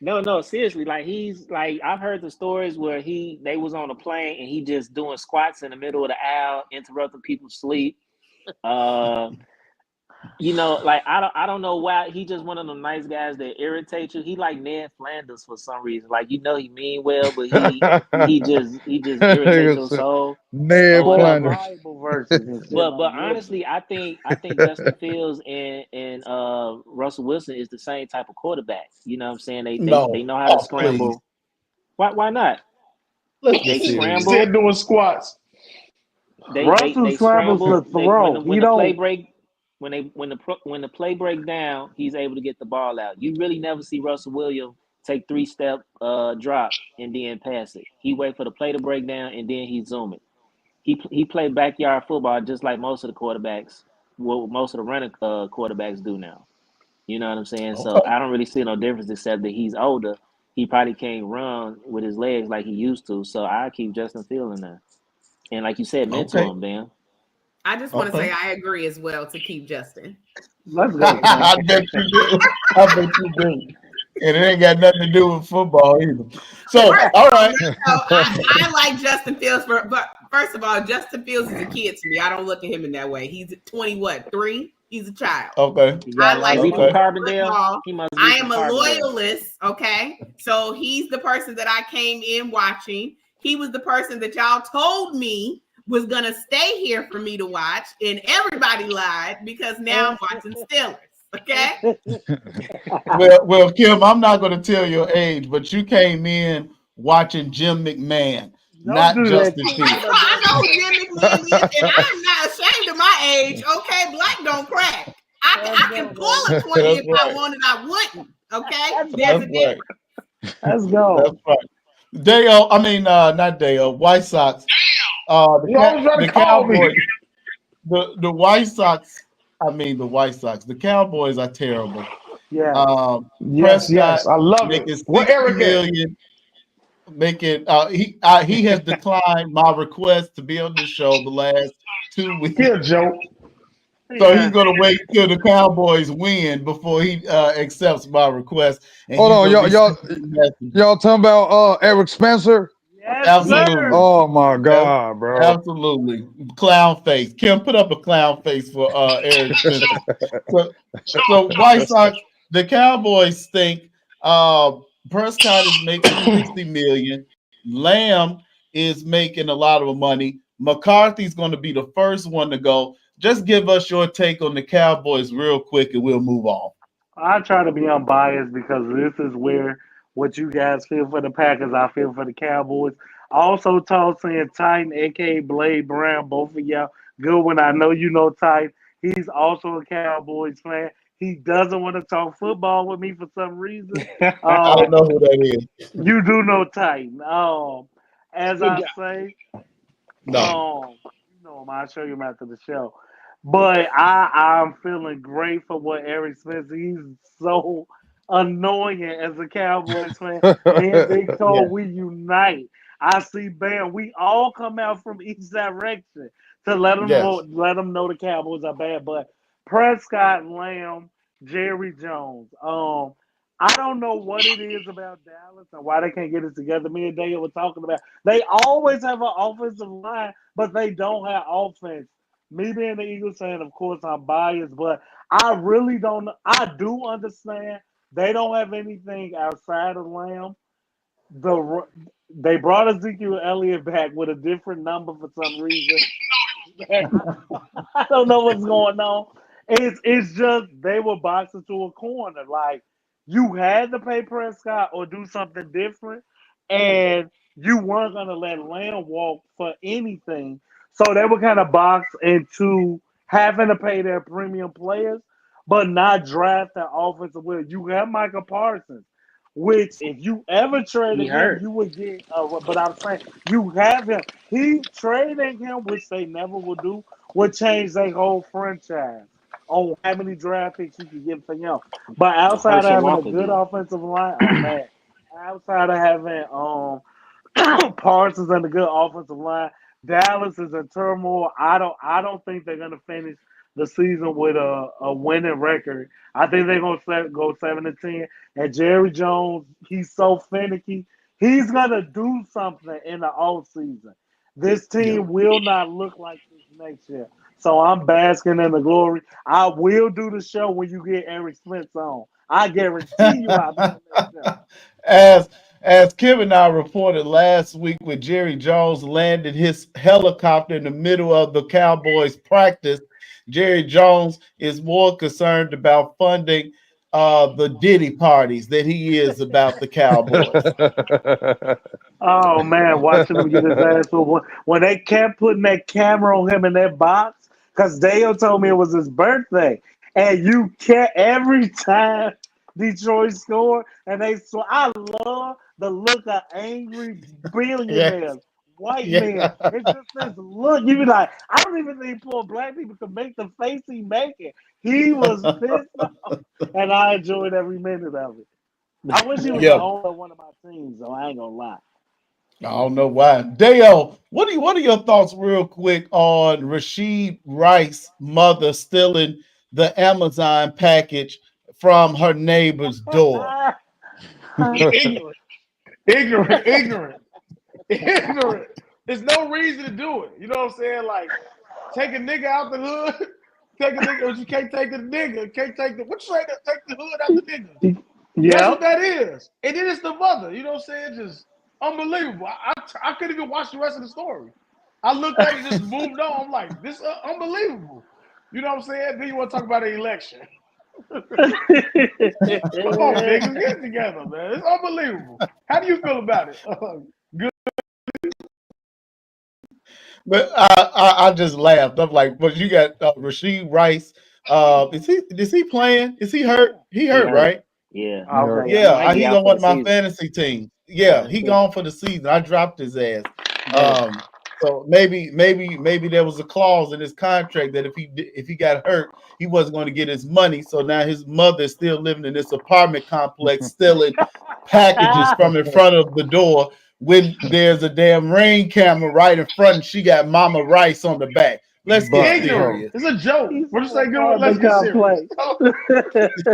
E: No, seriously. Like he's like I've heard the stories where they was on a plane and he just doing squats in the middle of the aisle, interrupting people's sleep. Like I don't know why he just one of them nice guys that irritate you. He like Ned Flanders for some reason. Like he mean well, but he just irritates your soul.
F: Ned Flanders.
E: But honestly, I think Justin Fields and Russell Wilson is the same type of quarterback. You know what I'm saying? They know how to scramble.
A: Please.
E: Why not?
A: They
E: scramble.
C: They're doing squats.
E: They scramble.
D: To throw.
E: When the play break. When the play break down, he's able to get the ball out. You really never see Russell Williams take 3-step drop and then pass it. He wait for the play to break down and then he zoom it. He played backyard football just like most of the quarterbacks, well, most of the running quarterbacks do now. You know what I'm saying? Okay. So I don't really see no difference except that he's older. He probably can't run with his legs like he used to. So I keep Justin Fields in there. And like you said, mentor him, man.
B: I just want to say I agree as well to keep Justin.
D: Let's go.
A: I bet you do. And it ain't got nothing to do with football either. So, all right.
B: I like Justin Fields, but first of all, Justin Fields is a kid to me. I don't look at him in that way. He's 3? He's a child.
A: Okay.
B: I like
E: him. Carbondale.
B: I am a loyalist. Okay. So he's the person that I came in watching. He was the person that y'all told me was gonna stay here for me to watch, and everybody lied because now I'm watching Steelers. Okay.
A: Well, Kim, I'm not gonna tell your age, but you came in watching Jim McMahon, not Justin Fields.
B: I know who Jim McMahon is, and I'm not ashamed of my age. Okay, black don't crack. I can pull a 20 if I wanted. I wouldn't. Okay, there's a difference.
D: Let's go.
A: That's right. Dale, not Dale. White Sox. The Cowboys. The White Sox. The White Sox. The Cowboys are terrible.
D: Yeah.
C: Yes. I love it.
A: What $60 million. He has declined my request to be on the show the last 2 weeks.
C: Here, Joe.
A: So he's gonna wait till the Cowboys win before he accepts my request. And
F: hold on, y'all talking about Eric Spencer?
D: Yes,
A: absolutely.
D: Sir.
F: Oh my God, bro!
A: Absolutely, clown face. Kim, put up a clown face for Eric Spencer. so White Sox, the Cowboys stink. Prescott is making $60 million. Lamb is making a lot of money. McCarthy's going to be the first one to go. Just give us your take on the Cowboys real quick, and we'll move on.
D: I try to be unbiased because this is where what you guys feel for the Packers, I feel for the Cowboys. Also, Tulsa and Titan, aka Blade Brown, both of y'all. Good one. I know you know Titan. He's also a Cowboys fan. He doesn't want to talk football with me for some reason.
A: I don't
D: Um,
A: know who that is.
D: you do know Titan. As
G: Good
D: I
G: guy.
D: say,
A: No.
D: you know him. I'll show you him after the show. But I'm feeling great for what Eric Smith. He's so annoying as a Cowboys fan. Me and Big Toe,
E: Yeah,
D: we unite. I see Bam. We all come out from each direction to
A: Yes.
D: let them know the Cowboys are bad. But Prescott, Lamb, Jerry Jones. I don't know what it is about Dallas and why they can't get it together. Me and Dale were talking about. They always have an offensive line, but they don't have offense. Me being the Eagles fan, of course, I'm biased, but I really don't. I do understand they don't have anything outside of Lamb. The they brought Ezekiel Elliott back with a different number for some reason. I don't know what's going on. It's just they were boxing to a corner. Like you had to pay Prescott or do something different, and you weren't gonna let Lamb walk for anything. So they were kind of boxed into having to pay their premium players, but not draft that offensive will. You have Michael Parsons, which if you ever
E: he
D: traded him,
E: hurt.
D: you would get. But I'm saying you have him. He trading him, which they never will do, would change their whole franchise on how many draft picks you can get for him. But outside of
E: Herschel
D: having a
E: Walker
D: good
E: deal.
D: offensive line, oh man, outside of having Parsons and a good offensive line, Dallas is in turmoil. I don't think they're gonna finish the season with a winning record. I think they're gonna go 7-10. And Jerry Jones, he's so finicky. He's gonna do something in the off season. This
A: Yeah.
D: team will not look like this next year. So I'm basking in the glory. I will do the show when you get Eric Smith on. I guarantee you I'll be on that show.
A: as as Kim and I reported last week, when Jerry Jones landed his helicopter in the middle of the Cowboys practice, Jerry Jones is more concerned about funding the Diddy parties than he is about the Cowboys.
D: Oh man, watching him get his ass whooped. When they kept putting that camera on him in that box, because Dale told me it was his birthday, and you can't every time Detroit scored, and I love the look of angry
A: Yes,
D: billionaires, white men.
A: yeah.
D: It's just this look. You be like, I don't even think poor black people can make the face he making. He was pissed off, and I enjoyed every minute of it. I wish he was the
A: Yeah.
D: owner of one of my teams, though. I ain't gonna lie.
A: I don't know why. Dale, what are your thoughts real quick on Rasheed Rice's mother stealing the Amazon package from her neighbor's door?
G: Ignorant, ignorant, ignorant. There's no reason to do it. You know what I'm saying? Like, take a nigga out the hood, take a nigga, but you can't take the nigga, can't take the what you say? Take the hood out the nigga. That's what
D: Yep.
G: that is. And then it's the mother. You know what I'm saying? Just unbelievable. I couldn't even watch the rest of the story. I looked at it, just moved on. I'm like, this unbelievable. You know what I'm saying? Then you want to talk about an election? Come on, niggas, get it together, man. It's unbelievable. How do you feel about it? Good.
A: But I just laughed. I'm like, but you got Rasheed Rice. Is he playing? Is he hurt? He
E: He
A: hurt,
E: hurt.
A: right?
E: Yeah,
F: Yeah.
D: Okay,
E: he
A: Yeah,
E: might be
A: he's
E: out
A: on
E: for
A: one
E: the
A: of my
E: season.
A: fantasy teams. Yeah,
E: Yeah,
A: he gone for the season. I dropped his ass.
E: better.
A: So maybe there was a clause in his contract that if he got hurt, he wasn't going to get his money. So now his mother is still living in this apartment complex, stealing packages from in front of the door when there's a damn ring camera right in front, and she got Mama Rice on the back. Let's get
F: But
G: Ignorant.
A: serious.
G: It's a joke.
D: he's
G: What you
D: an
G: say? Good. Let's
D: apartment
G: get serious.
D: complex.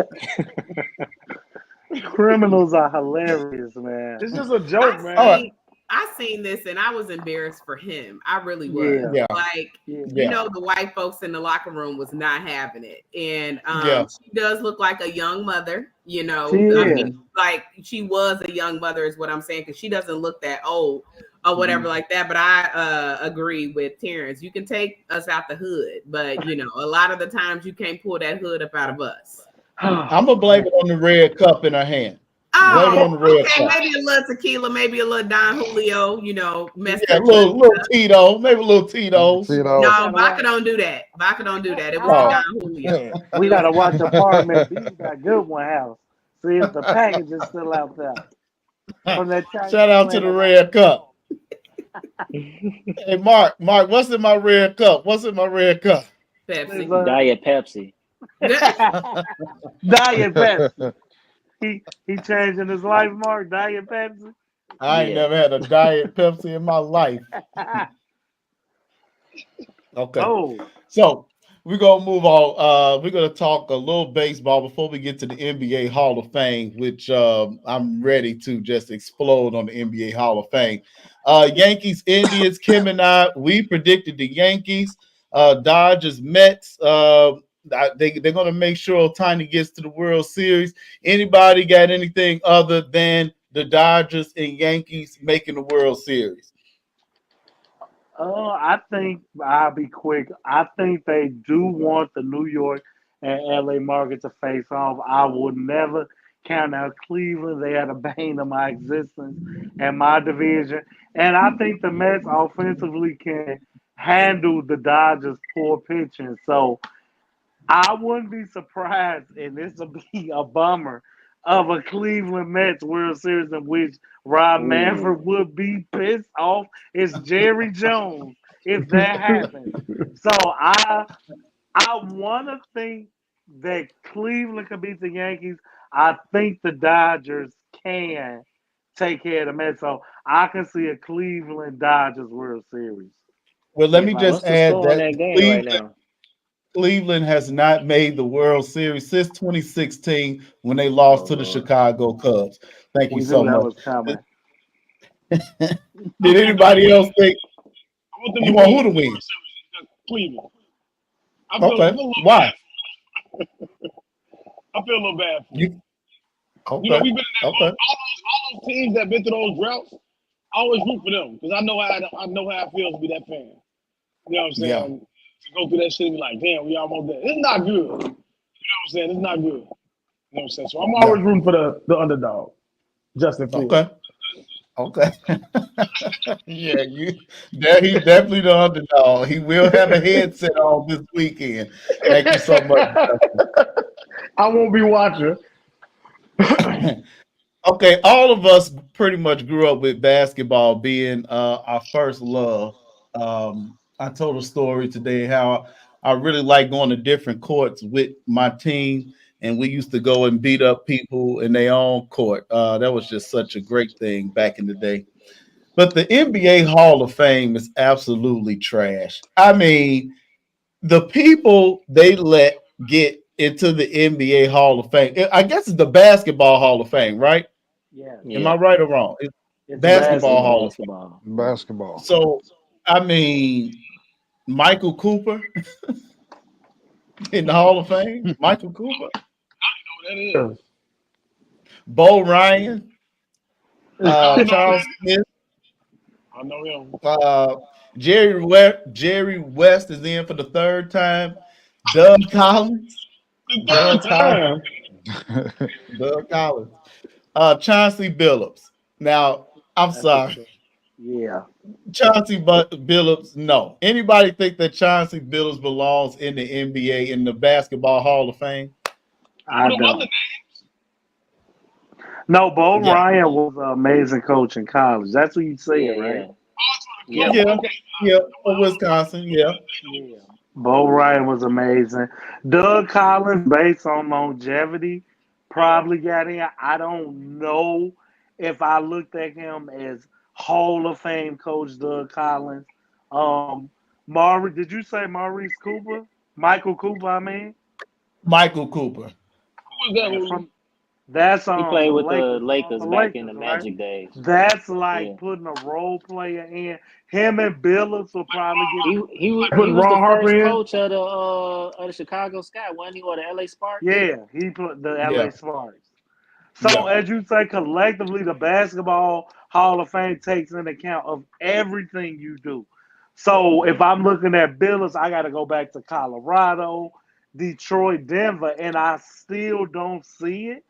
D: Criminals are hilarious, man.
G: It's just a
B: I
G: joke,
A: All
G: man.
A: right.
B: seen I seen this and I was embarrassed for him. I really was.
D: Yeah,
A: Yeah.
B: Like,
D: yeah.
A: Yeah.
B: the white folks in the locker room was not having it. And
A: Yeah.
B: she does look like a young mother,
D: She
B: I
A: Hmm.
D: is.
B: mean, like she was a young mother is what I'm saying, because she doesn't look that old or whatever
D: Mhm.
B: like that. But I agree with Terrence. You can take us out the hood, but a lot of the times you can't pull that hood up out of us.
A: I'm gonna blame it on the red cup in her hand. Blame it
B: Oh,
A: on the red
B: okay.
A: cup.
B: Maybe a little tequila, maybe a little Don Julio, messed
A: Yeah,
B: her tummy
A: little
B: up.
A: Tito, maybe a little Tito's.
F: Tito.
B: No,
D: gotta
B: vodka
D: watch.
B: don't do that. Vodka don't do that. It was the
A: Oh,
B: Don Julio.
D: We
B: It was
D: gotta
B: the
D: watch
B: Don Julio.
D: Apartment B that Goodwin house. See if the package is still out there from that
A: shout
D: Chinese
A: out to
D: place.
A: the red cup. Hey, Mark, what's in my red cup? What's in my red cup?
D: There's
B: Pepsi.
D: a
E: Diet Pepsi.
D: Diet Pepsi. He changing his life, Mark. Diet Pepsi.
A: I ain't
E: Yeah.
A: never had a diet Pepsi in my life. Okay.
D: Oh,
A: So we're gonna move on. We're gonna talk a little baseball before we get to the NBA Hall of Fame, which I'm ready to just explode on the NBA Hall of Fame. Yankees, Indians, Kim and I, we predicted the Yankees, Dodgers, Mets. They're gonna make sure Tiny gets to the World Series. Anybody got anything other than the Dodgers and Yankees making the World Series?
D: I think I'll be quick. I think they do want the New York and LA market to face off. I would never count out Cleveland. They had a bane of my existence and my division. And I think the Mets offensively can handle the Dodgers' poor pitching. So I wouldn't be surprised, and this will be a bummer, of a Cleveland Mets World Series in which Rob
E: Ooh.
D: Manfred would be pissed off. It's Jerry Jones if that happens. So I want to think that Cleveland can beat the Yankees. I think the Dodgers can take care of the Mets. So I can see a Cleveland Dodgers World Series
A: Well, let
D: if
A: me
D: I
A: just
E: What's the
A: add
E: score in
A: that
E: that game right
A: Cleveland
E: now?
A: Cleveland has not made the World Series since 2016 when they lost
E: Oh
A: to the
E: Lord.
A: Chicago Cubs. Thank you
D: we
A: so
D: knew that
A: much.
D: was coming.
G: I
A: Did
G: want them to
A: anybody
G: win.
A: else think
G: I want them
A: you
G: to
A: want
G: win
A: who
G: the
A: to
G: World
A: win?
G: Series. Cleveland. I
A: Okay.
G: feel a little
A: Why?
G: bad. I feel a little bad for them.
A: You okay.
G: We've been in that
A: Okay.
G: all those teams that been through those droughts. I always root for them because I know how it feels to be that fan. You know what I'm
A: Yeah.
G: saying? To go through that shit and be like, damn, we almost there. It's not good. You know what I'm saying? It's not good. You know what I'm saying? So I'm
A: Yeah.
G: always rooting for the underdog, Justin Fields.
A: Okay. Okay. Yeah, he's definitely the underdog. He will have a headset on this weekend. Thank you so much.
G: I won't be watching.
A: Okay, all of us pretty much grew up with basketball being our first love. I told a story today how I really like going to different courts with my team, and we used to go and beat up people in their own court. That was just such a great thing back in the day. But the NBA Hall of Fame is absolutely trash. I mean, the people they let get into the NBA Hall of Fame, I guess it's the Basketball Hall of Fame, right?
D: Yes,
A: Am I
E: Yeah.
A: right or wrong? It's
D: it's
E: Yes,
A: Basketball
E: it's
D: basketball.
A: Hall of Fame.
E: basketball. Yeah.
F: Basketball.
A: So, I mean, Michael Cooper in the Hall of Fame. Michael Cooper,
G: That is.
A: Bo Ryan,
G: I don't know
A: Charles
G: that.
A: Smith,
G: I know him.
A: uh, Jerry West. Jerry West is in for the third time. Doug Collins.
G: The
A: Doug
G: third
A: Collins.
G: time.
A: Doug Collins. Chauncey Billups. Now, I'm
D: That's a
A: sorry.
D: true. Yeah,
A: Billups, no. Anybody think that Chauncey Billups belongs in the NBA in the Basketball Hall of Fame?
G: Who
D: I
G: them other
D: don't. No, Bo
A: Yeah,
D: Ryan was an amazing coach in college. That's what you said,
E: Yeah,
D: right?
E: yeah.
G: names?
E: Yep.
A: yeah,
G: Okay.
A: yeah. For Wisconsin, yeah,
D: Yeah. Bo Ryan was amazing. Doug Collins, based on longevity, probably got in. I don't know if I looked at him as Hall of Fame coach Doug Collins. Did you say Maurice Cooper? Michael Cooper, I mean.
A: Michael Cooper.
G: Who was that,
D: And
G: Hulu?
D: from that's
E: He
D: the
E: played with the
D: Lakers. You on the
E: Lakers back in
D: Lakers,
E: the
D: right?
E: Magic days.
D: That's like
E: Yeah.
D: putting a role player in. Him and Billups will probably get.
G: Like
E: He
G: putting
E: was the
G: Ron Harper
E: first
G: in?
E: coach of the Chicago Sky, wasn't he, or the LA Sparks?
D: Yeah, he put the
A: Yeah,
D: LA Sparks. So
A: yeah,
D: as you say, collectively, the Basketball Hall of Fame takes into account of everything you do. So if I'm looking at Billups, I got to go back to Colorado. Detroit, Denver, and I still don't see it.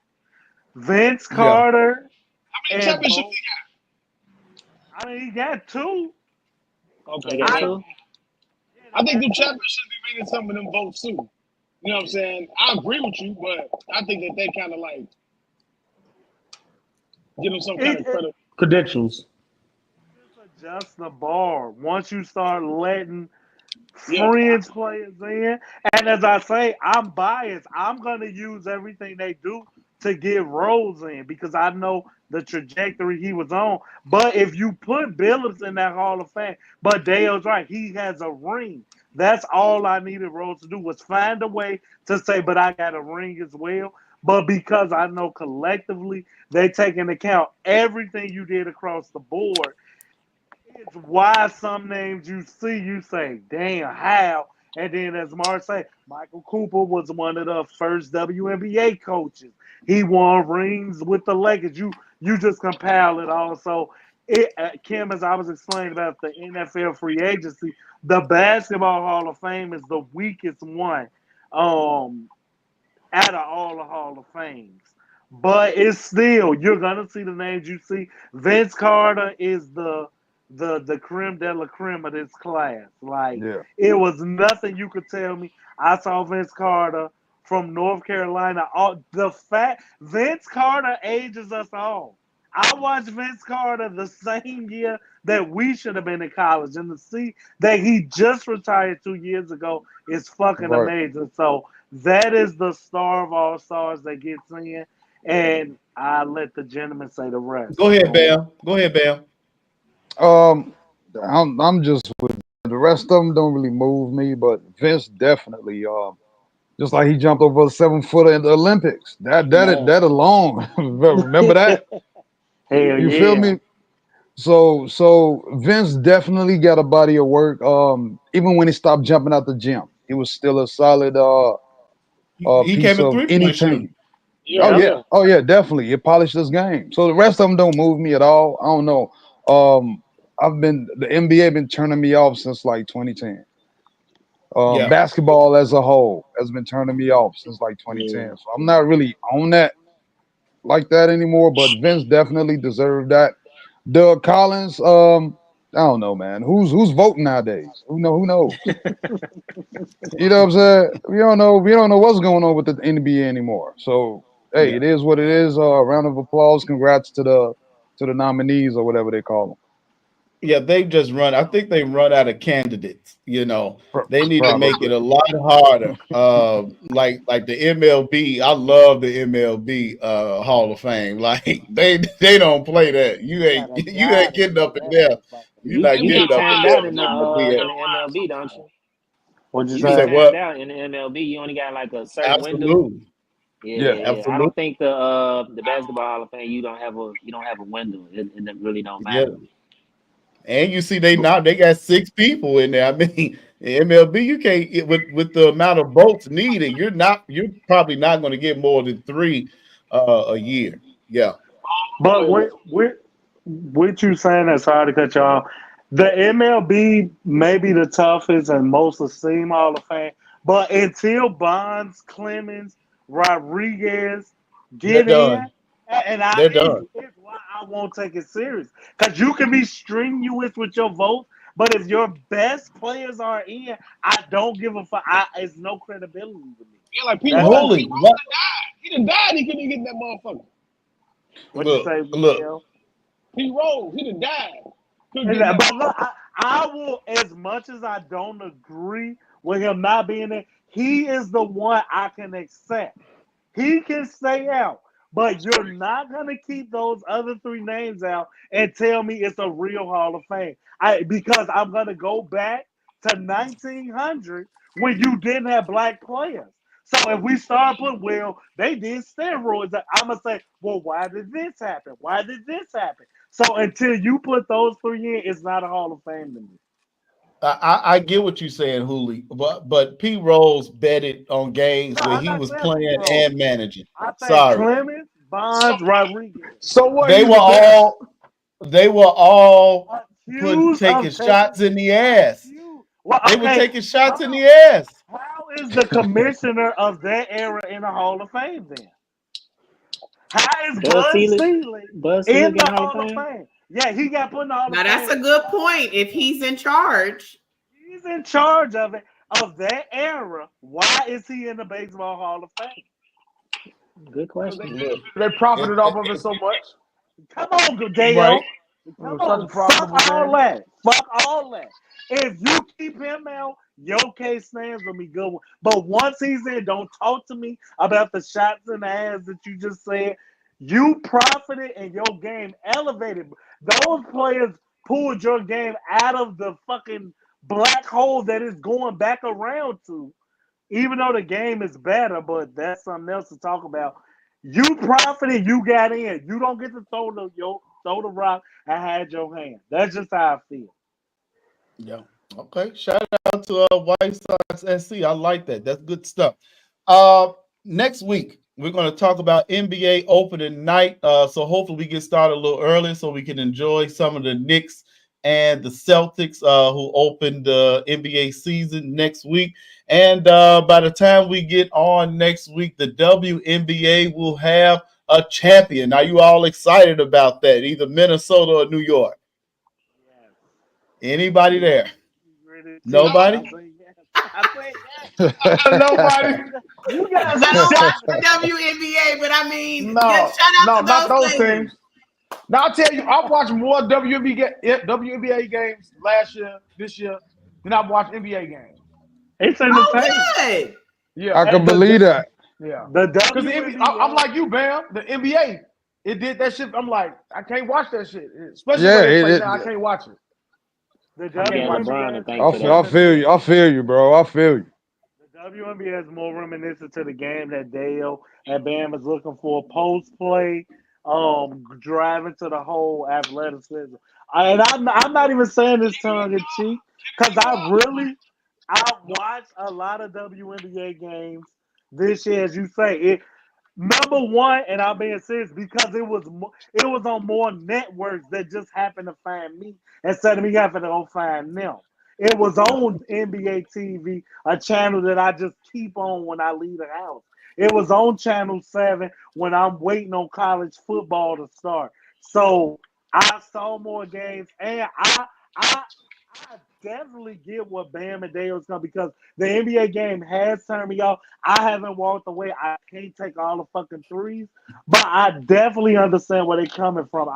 D: Vince
A: Yeah.
D: Carter
G: How many
D: and
G: championships
D: both. I mean, he got two.
G: he got?
E: I
G: Okay,
E: got
D: I
G: well,
E: two.
D: yeah,
G: I
D: they
G: think
D: got
G: the
D: two.
G: champions should be reading some of them votes too. You know what I'm saying? I agree with you, but I think that they kind of like give them some kind of
D: It
G: credentials.
D: just adjusts the bar once you start letting
G: Yeah,
D: friends players in. And as I say, I'm biased. I'm gonna use everything they do to get Rose in because I know the trajectory he was on. But if you put Billups in that Hall of Fame, but Dale's right, he has a ring. That's all I needed Rose to do was find a way to say, but I got a ring as well. But because I know collectively they take into account everything you did across the board, it's why some names you see, you say, damn, how? And then, as Mark say, Michael Cooper was one of the first WNBA coaches. He won rings with the Lakers. You just compile it all. So, Kim, as I was explaining about the NFL free agency, the Basketball Hall of Fame is the weakest one. Um, out of all the Hall of Fames. But it's still you're gonna see the names you see. Vince Carter is the creme de la creme of this class. Like
F: Yeah.
D: it was nothing you could tell me. I saw Vince Carter from North Carolina. All the fact Vince Carter ages us all. I watched Vince Carter the same year that we should have been in college, and to see that he just retired 2 years ago is fucking
F: Right.
D: amazing. So that is the star of all stars that gets in, and I let the gentleman say the rest.
A: Go ahead,
D: So
A: Bam. Go ahead, Bam.
F: Um, I'm just with the rest of them don't really move me, but Vince definitely. Just like he jumped over a 7 footer in the Olympics.
C: Man.
F: That alone. Remember that?
D: hell
F: You feel
D: yeah,
F: me? So Vince definitely got a body of work. Even when he stopped jumping out the gym, he was still a solid
A: He
F: piece
A: came a
F: of
A: 3-point
F: anything.
A: shooter.
G: yeah,
F: Oh
D: yep.
F: yeah,
G: yeah.
F: oh yeah, definitely. It polished this game. So the rest of them don't move me at all. I don't know. I've been the NBA been turning me off since like 2010.
A: Yeah.
F: Basketball as a whole has been turning me off since like
D: Yeah.
F: 2010. So I'm not really on that like that anymore. But Vince definitely deserved that. Doug Collins, I don't know, man. Who's voting nowadays? Who knows? You know what I'm saying? We don't know what's going on with the NBA anymore. So hey,
A: Yeah.
F: it is what it is. Round of applause. Congrats to the nominees or whatever they call
A: Yeah, they've just run. I think they run out of candidates.
F: them.
A: They need to make it
F: Probably.
A: a lot harder. Like the MLB. I love the MLB Hall of Fame. Like they don't play that. You
D: You
A: ain't
D: gotta
A: you
D: die
A: ain't
D: to
A: getting
D: know
A: up in
D: that
A: there. You're
D: motherfucker.
A: not
E: You
G: You
A: getting
E: get
G: gotta
A: up in
E: timed
G: find
A: there
E: out
G: some
A: in
E: in
A: the
G: time to
A: MLB.
G: get
E: the
G: around
E: MLB, don't you?
G: sometimes.
D: What'd you
E: You
A: You
E: get
A: said
D: say?
E: timed
A: what?
E: out in the MLB. You only got like a certain window.
A: Absolutely,
E: Yeah,
F: Yeah.
E: yeah, yeah. I
A: absolutely.
E: don't think the basketball Hall of Fame you don't have a window. It really don't
A: Yeah,
E: matter.
A: and you see they got 6 people in there. I mean, MLB you can't with the amount of votes needed. You're probably not going to get more than three a year. Yeah,
D: But
G: But
D: what you saying? That's hard to cut you off. The MLB may be the toughest and most esteemed Hall of Fame, but until Bonds, Clemens, Rodriguez
A: they're
D: get in,
A: done.
D: and
A: They're done.
D: it's why I won't take it serious. Because you can be strenuous with your votes, but if your best players are in, I don't give a fuck. It's no credibility to me.
G: yeah, like Pete
D: That's
G: Rose,
D: all.
A: Holy,
G: Pete Rose
A: what?
G: done died. He done died. He couldn't even get that motherfucker.
D: What you
A: Look,
D: say,
A: look.
D: Miguel?
G: Pete Rose, he done died. Couldn't get that
D: But look,
G: motherfucker.
D: I will, as much as I don't agree with him not being there, he is the one I can accept. He can stay out, but you're not gonna keep those other three names out and tell me it's a real Hall of Fame. Because I'm gonna go back to 1900 when you didn't have black players. So if we start putting, well, they did steroids, I'm gonna say, well, why did this happen? Why did this happen? So until you put those three in, it's not a Hall of Fame to me.
A: I get what you're saying, Hooli, but Pete Rose betted on games
D: No,
A: where
D: I'm
A: he
D: not
A: was
D: saying Pete
A: playing
D: Rose.
A: and managing.
D: I said
A: Sorry,
D: Clemens,
G: So
D: Bonds,
G: what?
D: Rodriguez,
C: So what?
A: they
C: He's
A: were
C: the best.
A: all they were all
D: accused
A: taking
D: of taking
A: shots in the ass.
D: accused. Well,
A: They were
D: okay,
A: taking shots
D: hold
A: in
D: on.
A: the ass.
D: How is the commissioner of that era in the Hall of Fame then? How is
E: Bud
D: Bud
E: Selig,
D: Selig
E: Bud
D: in
E: Selig in
D: the
E: the Hall of
D: Hall of
E: Fame.
D: Fame? Yeah, he got put in the Hall of
B: Now that's
D: Fame.
B: a good point. If he's in charge,
D: He's in charge of it, of that era. Why is he in the Baseball Hall of Fame?
E: Good question.
A: Look,
C: They
A: it,
C: profited off
A: it,
C: of it
A: it-
C: so much.
D: Come on,
A: right.
D: Dale.
C: It
D: Come
C: was such a
D: on. Fuck
C: profitable
D: all
C: thing.
D: that. Fuck all that. If you keep him out, your case stands on me good. But once he's in, don't talk to me about the shots in the ass that you just said. You profited and your game elevated. Those players pulled your game out of the fucking black hole that it's going back around to. Even though the game is better, but that's something else to talk about. You profited, you got in. You don't get to throw the rock and hide your hand. That's just how I feel.
A: Yeah. Okay. Shout out to White Sox SC. I like that. That's good stuff. Uh, Next week we're going to talk about NBA opening night. So hopefully we get started a little early so we can enjoy some of the Knicks and the Celtics who opened the NBA season next week. And by the time we get on next week, the WNBA will have a champion. Are you all excited about that? Either Minnesota or New York?
D: Yes.
A: Anybody there?
D: Really too.
A: Nobody?
D: I say yes. I say yes.
C: Nobody.
D: You guys
B: because I
D: are
B: don't watch
D: shocked.
B: the WNBA, but I mean, good
C: No,
B: shout out
C: no,
B: to
C: not
B: those
C: those
B: ladies.
C: teams. Now I'll tell you, I've watched more WNBA games last year, this year, than I've watched NBA games.
D: It's
B: Oh,
D: entertaining.
B: good.
C: Yeah,
F: I can
D: And
F: believe that.
C: yeah.
D: the
C: Because the NBA, I'm
D: WNBA,
C: like you, Bam. The NBA, it did that shit. I'm like, I can't watch that shit, especially
F: Yeah,
C: when they play
F: it
C: now. I can't watch it.
D: the
C: I
E: You
C: can't
E: got
C: watch it.
E: LeBron
D: WNBA
E: to
D: is
E: thank
F: I
E: for
D: more
F: feel,
E: that.
F: I feel you. I
D: reminiscent.
F: feel you, bro. I feel you.
D: The WNBA is more reminiscent to the game that Dale and Bam is looking for post play, driving to the whole athleticism. I'm not even saying this tongue in cheek because I watched a lot of WNBA games this year, as you say. Number one, and I'm being serious because it was on more networks that just happened to find me instead of me having to go find them. It was on NBA TV, a channel that I just keep on when I leave the house. It was on Channel 7 when I'm waiting on college football to start. So I saw more games, and I I definitely get what Bam and Dale is coming because the NBA game has turned me off. I haven't walked away. I can't take all the fucking threes, but I definitely understand where they're coming from.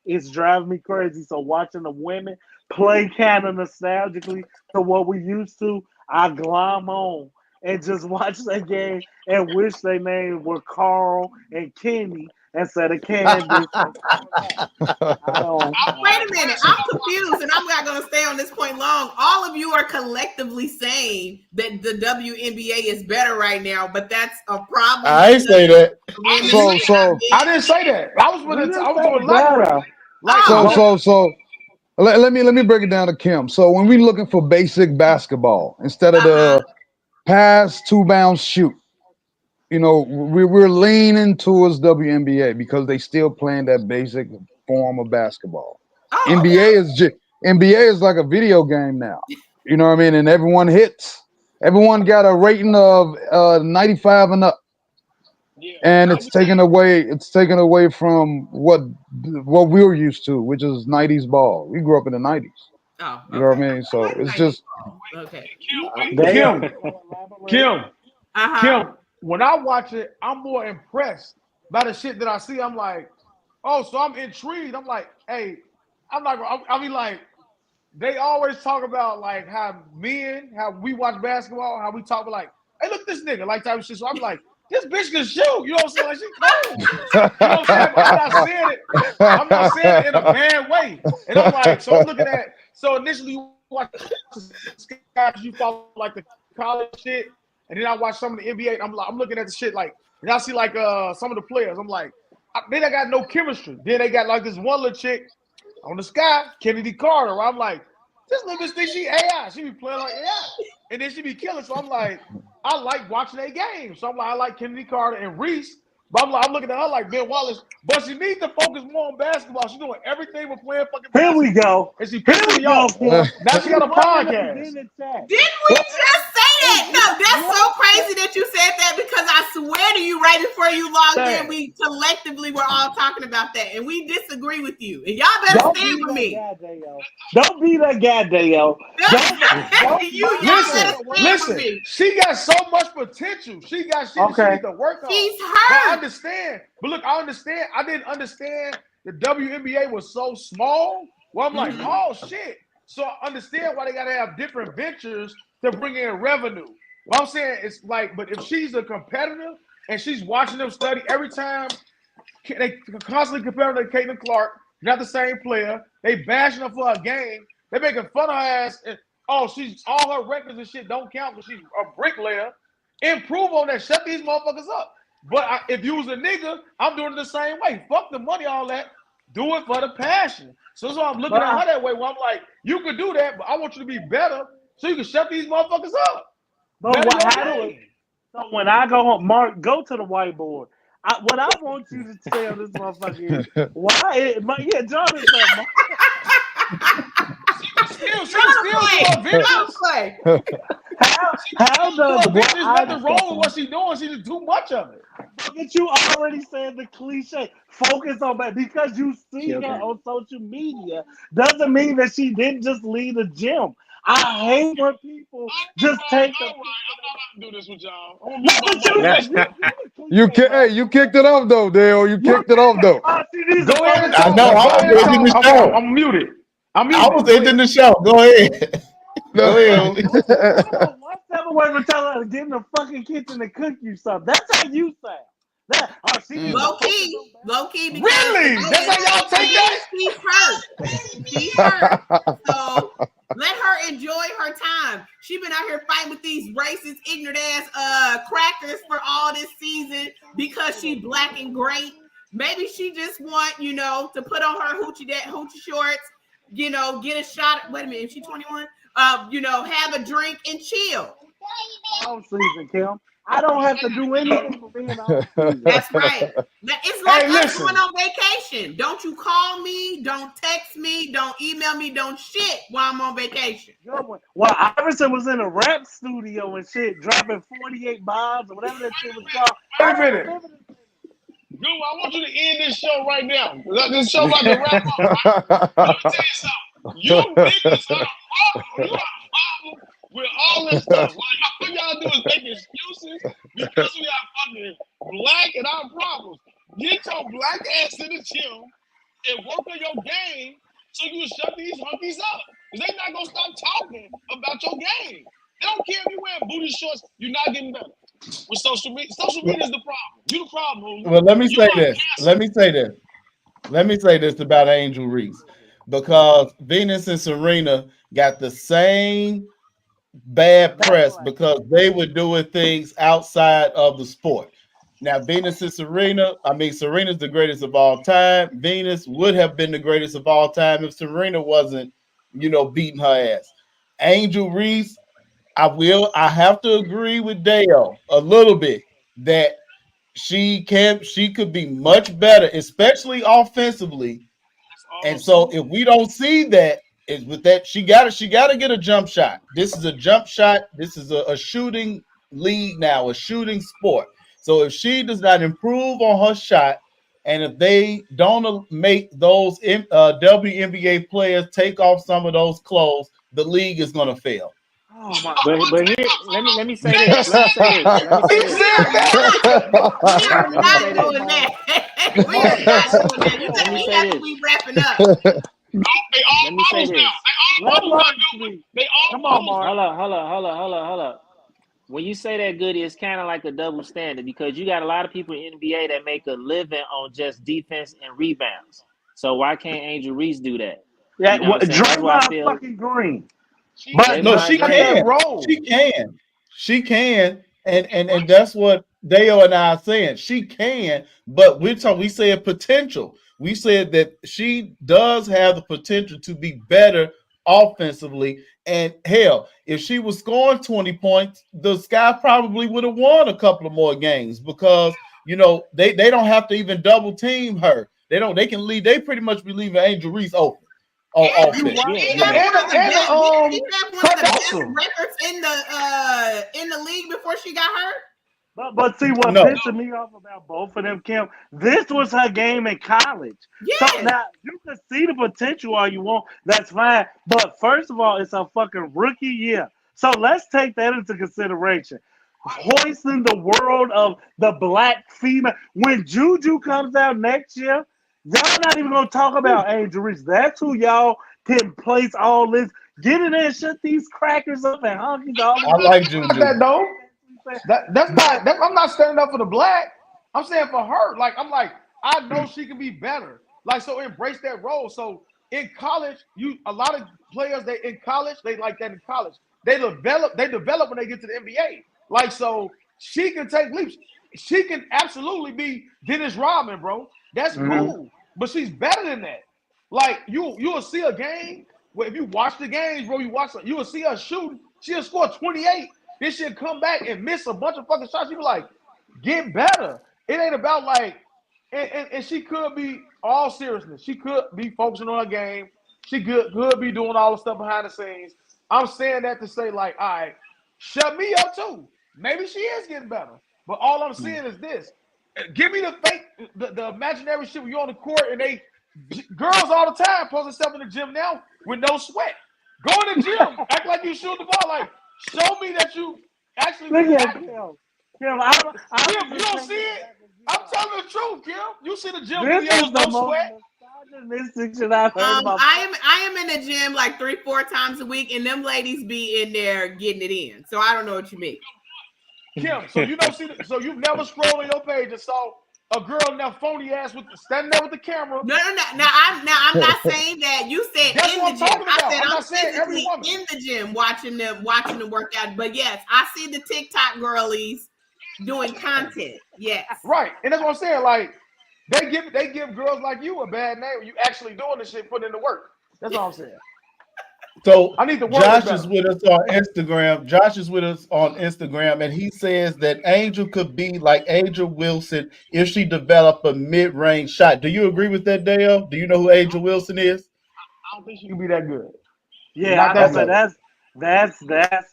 D: It's driving me crazy. So watching the women play kind of nostalgically to what we used to, I glom on and just watch that game and wish their names were Carl and Kenny instead of Candace and Carla. I don't.
B: Wait a minute. I'm confused and I'm not going to stay on this point long. All of you are collectively saying that the WNBA is better right now, but that's a problem.
A: I ain't say that.
B: Women
F: So,
B: may not
F: so,
B: be.
C: I didn't say that. I was
D: We
C: with it.
D: didn't
C: I was
D: say
C: going to elaborate.
D: better.
C: Like,
F: so,
B: Oh,
F: so, so. Let me break it down to Kim. So when we looking for basic basketball instead of
B: uh-huh.
F: the pass, two bounce, shoot, we're leaning towards WNBA because they still playing that basic form of basketball.
B: Oh, okay.
F: NBA is like a video game now. You know what I mean? And everyone hits. Everyone got a rating of 95 and up,
G: Yeah,
F: and
G: I
F: it's
G: would say
F: taken away. It's taken away from what we were used to, which is '90s ball. We grew up in the '90s.
B: Oh,
F: You know what
B: okay.
F: I mean?
B: I
F: So
B: like
F: it's
B: 90s
F: just
B: ball. Okay.
G: Kim, wait.
D: Dale,
C: Kim,
D: you want to elaborate?
C: Kim,
B: Uh-huh.
C: Kim. When I watch it, I'm more impressed by the shit that I see. I'm like, oh, so I'm intrigued. I'm like, hey, I'm not. I mean, like, they always talk about like how we watch basketball, how we talk about like, hey, look at this nigga, like type of shit. So I'm like, this bitch can shoot. You know what I'm saying? Like she cold. You know what I'm saying? But I'm not saying it. I'm not saying it in a bad way. And I'm like, so I'm looking at. So initially, you watch the guys, you follow like the college shit, and then I watch some of the NBA. And I'm looking at the shit like, and I see like some of the players. I'm like, then I got no chemistry. Then they got like this one little chick on the sky, Kennedy Carter. Where I'm like, this little bitch think she AI. She be playing like AI, and then she be killing. So I'm like, I like watching their games. So I'm like, I like Kennedy Carter and Reese. But I'm looking at her like Ben Wallace. But she needs to focus more on basketball. She's doing everything but playing fucking
D: Here we
C: basketball.
D: go.
C: And she
D: Here
C: pissing
D: we
C: me
D: go,
C: off.
D: Kim.
C: Now she got a
D: What did they
C: podcast.
D: in the chat?
B: Didn't we just say no, that's so crazy that you said that because I swear to you, right before you logged in, we collectively were all talking about that, and we disagree with you. And y'all better
D: Don't
B: stand
D: be
B: with
D: that
B: me.
D: guy, Dale. Don't be that guy, Dale.
B: Y'all
C: Listen,
B: better stand with
C: listen.
B: me.
C: She got so much potential. She got shit that she
D: Okay.
C: needs to work on.
B: She's
C: But I
B: hurt.
C: understand. But look, I understand. I didn't understand the WNBA was so small. Well, I'm like, oh shit. So I understand why they gotta have different ventures to bring in revenue. What I'm saying is like, but if she's a competitor and she's watching them study every time they constantly compare her to Caitlin Clark, not the same player. They bashing her for her game. They making fun of her ass. And, oh, she's all her records and shit don't count because she's a bricklayer. Improve on that. Shut these motherfuckers up. But if you was a nigga, I'm doing it the same way. Fuck the money, all that. Do it for the passion. So that's why I'm looking at her that way. Where I'm like, you could do that, but I want you to be better so you can shut these motherfuckers up.
D: But how do it? So when I go home, Mark, go to the whiteboard. What I want you to tell this motherfucker is why. Jordan said, Mark. How does
C: there's nothing wrong with what she's doing? She just too much of it.
D: But you already said the cliche. Focus on that because you see her on social media doesn't mean that she didn't just leave the gym. I hate when people just take the.
G: I'm not gonna do this with y'all.
F: You kicked it off though, Dale. You kicked it off though.
C: Go ahead and
A: I
C: talk.
A: know. I was ending the show.
C: I'm muted.
A: I was ending the show. Go ahead. Go ahead.
D: What's the way to tell her to get in the fucking kitchen and cook you something? That's how you sound.
B: Low key. Because
C: really? That's how y'all take that?
B: She's hurt. So let her enjoy her time. She been out here fighting with these racist, ignorant ass crackers for all this season because she black and great. Maybe she just want, to put on her hoochie shorts, get a shot. Wait a minute, is she 21? Have a drink and chill.
D: All season, Kim. I don't have to do anything for being on season.
B: That's right. It's like us going on vacation. Don't you call me, don't text me, don't email me, don't shit while I'm on vacation.
D: Well, Iverson was in a rap studio and shit, dropping 48 bombs or whatever that shit was called.
C: Wait a minute.
G: Dude, I want you to end this show right now. This show about to wrap up. Right? Let me tell you something. You niggas are a problem with all this stuff. Like, all y'all do is make excuses because we are fucking black and our problems. Get your black ass in the gym and work on your game so you can shut these hunkies up. Because they not going to stop talking about your game. They don't care if you're wearing booty shorts, you're not getting better. With social media. Social media is the problem. You the problem.
A: Well, let me say this about Angel Reese. Because Venus and Serena got the same bad press because they were doing things outside of the sport. Now, Venus and Serena's the greatest of all time. Venus would have been the greatest of all time if Serena wasn't, beating her ass. Angel Reese, I have to agree with Dale a little bit that she could be much better, especially offensively. And so if we don't see that, is with that she gotta get a jump shot. This is a jump shot. This is a shooting league now, a shooting sport. So if she does not improve on her shot, and if they don't make those WNBA players take off some of those clothes, the league is gonna fail.
E: Oh my! But here, let me say this. Let me say this.
B: We are not doing that. We are not doing that. You think we have to be wrapping up?
E: Let me say this.
D: Come on, Mark.
E: Hold up. When you say that, Goody, it's kind of like a double standard because you got a lot of people in NBA that make a living on just defense and rebounds. So why can't Angel Reese do that?
D: Yeah,
E: You know what I'm saying? That's why I feel.
D: Fucking green.
A: But no, she can. She can. And that's what Dale and I are saying. She can, but we said potential. We said that she does have the potential to be better offensively. And hell, if she was scoring 20 points, the Sky probably would have won a couple of more games because they don't have to even double team her. They pretty much be leaving Angel Reese open. Oh,
B: And
D: You
A: offense.
B: didn't
D: watch
B: she
C: And
B: have
A: Yeah.
B: one of the best? Didn't she have one of
C: Kurt
B: the best
C: Russell.
B: records in the league before she got hurt?
D: But see what
A: No.
D: pissed me off about both of them, Kim. This was her game in college. So
B: Yes.
D: now you can see the potential all you want. That's fine. But first of all, it's a fucking rookie year. So let's take that into consideration. Hoisting the world of the black female. When Juju comes out next year, y'all not even gonna talk about Angel Reese. That's who y'all can place all this. Get in there and shut these crackers up and honkies all
A: I
D: these
A: like
C: Not
A: Juju.
C: that though. That's
D: but
C: not. I'm not standing up for the black. I'm saying for her. Like I'm like I know she can be better. Like so, embrace that role. So in college, a lot of players they in college they like that in college. They develop. They develop when they get to the NBA. Like so, she can take leaps. She can absolutely be Dennis Rodman, bro. That's
D: Mhm.
C: cool. But she's better than that. Like you'll see a game where if you watch the games, bro, you will see her shooting. She'll score 28. Then she'll come back and miss a bunch of fucking shots. You be like, get better. It ain't about like, and she could be all seriousness. She could be focusing on her game. She could be doing all the stuff behind the scenes. I'm saying that to say like, all right, shut me up too. Maybe she is getting better. But all I'm saying is this: give me the fake, the imaginary shit when you're on the court and they girls all the time post themselves in the gym now with no sweat. Go in the gym, act like you shoot the ball. Like show me that you actually
D: Look
C: really
D: at
C: happy.
D: Kim. Kim, I
C: Kim,
D: was
C: you
D: just
C: don't see
D: thinking
C: it?
D: back and
C: I'm
D: forth.
C: telling the truth, Kim. You see the gym
D: This is
C: videos,
D: the
C: no
D: most
C: sweat.
D: misogynistic shit I've heard in my
B: I am in the gym like 3-4 times a week, and them ladies be in there getting it in. So I don't know what you mean.
C: Kim, so you don't see so you've never scrolled on your page and saw a girl in that phony ass with standing there with the camera.
B: No, no, no. Now I'm not saying that. You said
C: That's
B: in
C: what
B: the
C: I'm
B: gym.
C: talking
B: I
C: about.
B: said
C: I'm
B: I'm
C: not saying every
B: physically
C: woman.
B: in the gym watching them work out. But yes, I see the TikTok girlies doing content. Yes.
C: Right. And that's what I'm saying. Like they give girls like you a bad name when you actually doing this shit, putting in the work. That's all I'm saying.
A: So
C: I need to word it
A: Josh is
C: better.
A: with us on Instagram. Josh is with us on Instagram, and he says that Angel could be like Angel Wilson if she developed a mid-range shot. Do you agree with that, Dale? Do you know who Angel Wilson is?
C: I don't think she can be that good.
D: Yeah,
C: Not
D: I
C: that
D: don't say
A: Okay.
C: good.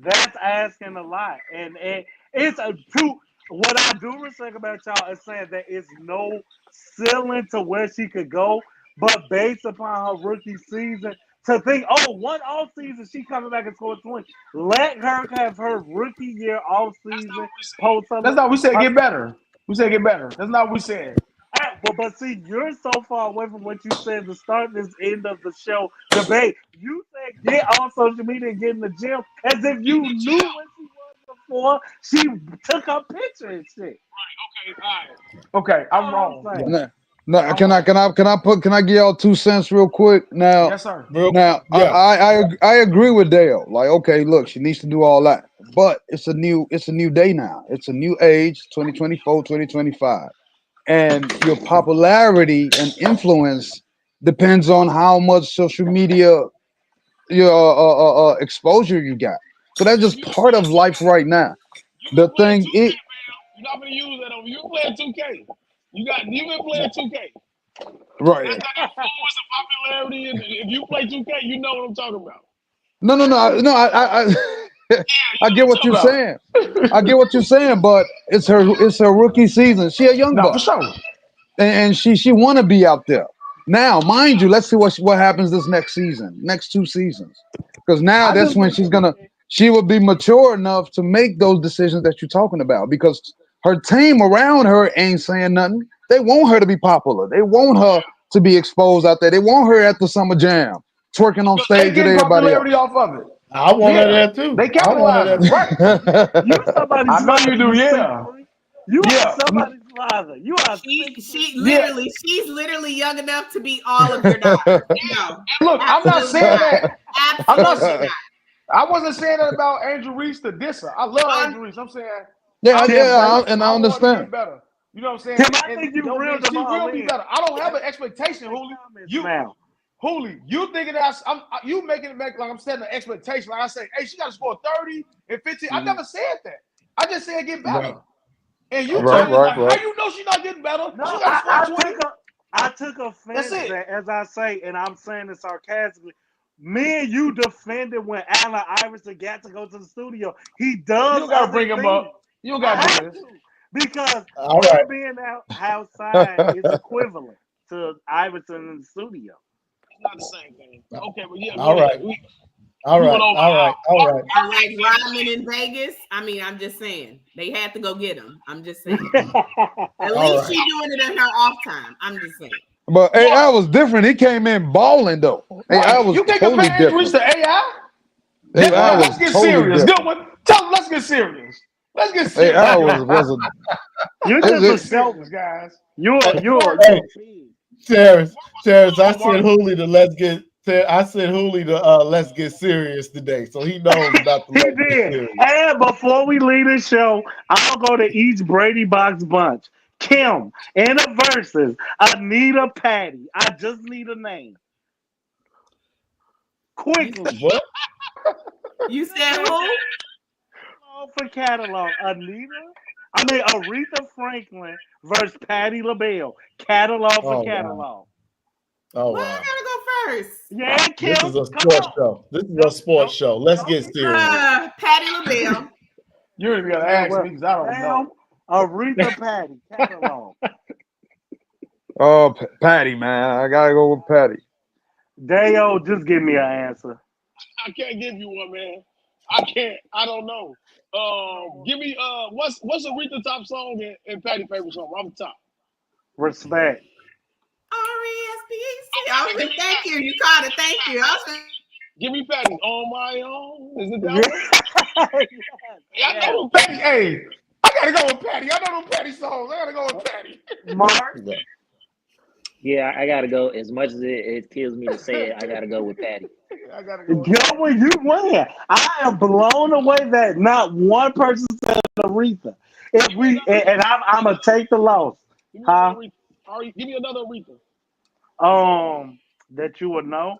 D: that's asking a lot, and it's a true. What I do respect about y'all is saying that it's no ceiling to where she could go, but based upon her rookie season, to think, oh, one off season she coming back and score 20. Let her have her rookie year off
C: That's not
D: season,
C: what we said.
D: post
C: That's
D: summer.
C: not what we said
D: Her
C: get better. We said get better. That's not what we said.
D: but see, you're so far away from what you said to start this end of the show debate. You said get on social media and get in the gym as if
C: Get in
D: you
C: the
D: knew
C: gym.
D: what she was before she took her picture and shit.
C: Okay, all right. Okay, I'm
D: All
C: wrong.
D: I'm saying.
F: No, no,
C: I'm wrong.
F: can I give y'all 2 cents real quick? Now,
C: Yes, sir.
A: Real,
F: now
A: yeah.
F: I agree with Dale. Like, okay, look, she needs to do all that. But it's a new day now. It's a new age, 2024, 2025. And your popularity and influence depends on how much social media your exposure you got. So that's
G: If
F: just
G: you
F: part of life right now.
G: you've
F: The
G: been playing
F: thing
G: 2K,
F: it
G: man. You're not gonna use that on you playing 2K. You've been playing 2K.
F: right.
G: That's that influence and popularity. And if you play 2K, you know what I'm talking about.
F: No,
G: Yeah, you
F: I
G: know
F: get
G: what I'm
F: what
G: talking
F: you're
C: No,
F: saying. I get what you're saying, but it's her rookie season. She a young
C: no, for
F: buck,
C: sure.
F: and she want to be out there. Now, mind you, let's see what happens this next season, next 2 seasons, because now
C: I
F: that's
C: just
F: when she will be mature enough to make those decisions that you're talking about. Because her team around her ain't saying nothing. They want her to be popular. They want her to be exposed out there. They want her at the summer jam, twerking on
C: because they
F: stage with
C: getting
F: everybody
C: popularity
F: else.
C: off of it.
A: I want her
C: Yeah,
A: there too.
C: they
A: I want her
C: capitalizing.
A: there too.
C: Right.
D: You somebody's
C: I know you
D: father,
C: do.
D: you sick
C: Yeah,
D: freak. You are
C: yeah,
D: somebody's father. You are sick freak.
C: yeah.
B: She's literally young enough to be all of your daughters. No,
C: And look, I'm not
B: absolutely
C: saying
B: not.
C: that. I'm not.
B: Absolutely not.
C: I wasn't saying that about Angel Reese to diss her. I love
B: Um,
C: Angel Reese. I'm saying
F: Yeah,
C: I'm
D: Tim,
C: like
F: yeah,
D: you
F: and I
C: I want her to
F: understand.
C: get better. You know what I'm saying?
D: Tim, I
C: And
D: think you
C: don't
D: reeled
C: mean
D: them
C: she
D: all
C: will be
D: in.
C: better. I don't have an
D: Let's
C: expectation,
D: take
C: Hooli.
D: comments
C: You
D: now.
C: Hooli, you thinking that you making it make like I'm setting an expectation. Like I say, hey, she got to score 30 and 15. I
D: Mhm.
C: never said that. I just said get better.
A: Right.
C: And you
A: Okay.
F: Right,
C: turning it
F: right,
C: like, how
F: right.
C: you know she's not getting better?
D: No,
C: She got to score
D: I
C: 20.
D: take her. I took
C: That's
D: offense
C: it.
D: that, as I say, and I'm saying it sarcastically. Me and you defended when Allen Iverson got to go to the studio. He
C: You
D: does
C: don't gotta
D: other
C: bring him
D: things.
C: up. You don't
D: I
C: gotta do
D: have
C: this.
D: to because
A: All
D: him
A: right.
D: being outside is equivalent to Iverson in the studio.
G: It's not the same thing. Okay, but yeah,
A: All
G: go ahead.
A: right. All
G: We went
A: right.
G: over
A: All right. All right.
B: Or like Rodman in Vegas. I mean, I'm just saying they had to go get him. I'm just saying. At
A: All
B: least
A: right.
B: she doing it in her off time. I'm just saying.
F: But AI
C: Mark.
F: was different. He came in balling though. AI
C: Right.
F: was
C: You can
F: totally
C: compare injuries
F: different.
C: to AI.
F: AI
C: Let's
F: was
C: get
F: totally
C: serious. Good
F: different.
C: one. Tell them, let's get serious. Let's get serious.
F: AI
C: Good one.
F: was a
D: You're
F: is
D: just a
C: Get
F: it
C: serious,
D: selfish.
C: guys.
A: Hey,
D: You're a pig.
A: Terrence, I
C: Mark.
A: said Hooley to I said Hooley to let's get serious today. So he knows about the
D: He
A: let's get
D: did.
A: serious.
D: And before we leave the show, I'll go to each Brady Box bunch. Kim in a versus Anita Patty. I just need a name.
B: You
D: Quickly.
A: What?
B: you
D: Just
B: said
D: say
B: who?
D: catalog for catalog. Aretha Franklin versus Patty LaBelle. Catalog for
A: Oh wow.
D: catalog.
A: Oh
B: Why
A: wow.
B: I gotta go first?
D: Yeah,
A: This
D: Kim.
A: is a
D: Come
A: sports
D: on.
A: show. This is a
D: Don't
A: sports
D: don't
A: show. Let's
D: don't
A: get
D: get
A: serious.
B: Patty LaBelle.
C: You ain't even gotta
D: well,
C: ask
D: well,
C: me because I don't
D: damn.
C: know.
D: Aretha Patty. Catalog.
F: oh Patty, man. I gotta go with Patty.
D: Dale, just give me an answer.
G: I can't give you one, man. I can't. I don't know. Give me what's Aretha top song and Patty favorite song off the top?
D: Respect.
B: R-E-S-P-E-C.
G: Okay,
B: I
G: then
B: was
G: give
B: like,
G: me
B: thank
G: Patty.
B: you. You caught it. Thank you. I was like,
G: Give me Patty. On my own. Is it that one?
D: yes.
G: Yeah, I
D: Yes.
G: know them
C: Patty,
G: Patty.
C: hey, I gotta go with Patty. I know them Patty songs. I gotta go with Patty.
D: Mark.
A: Yeah.
E: Yeah, I gotta go. As much as it kills me to say it, I gotta go with Patty.
C: I gotta go with
D: Go
C: Patty.
D: where you win. I am blown away that not one person said Aretha. If
G: Give me
D: we
G: another.
D: and I'm gonna take the loss,
G: Give me another
D: huh?
G: Aretha. Give me another Aretha.
D: That you would know.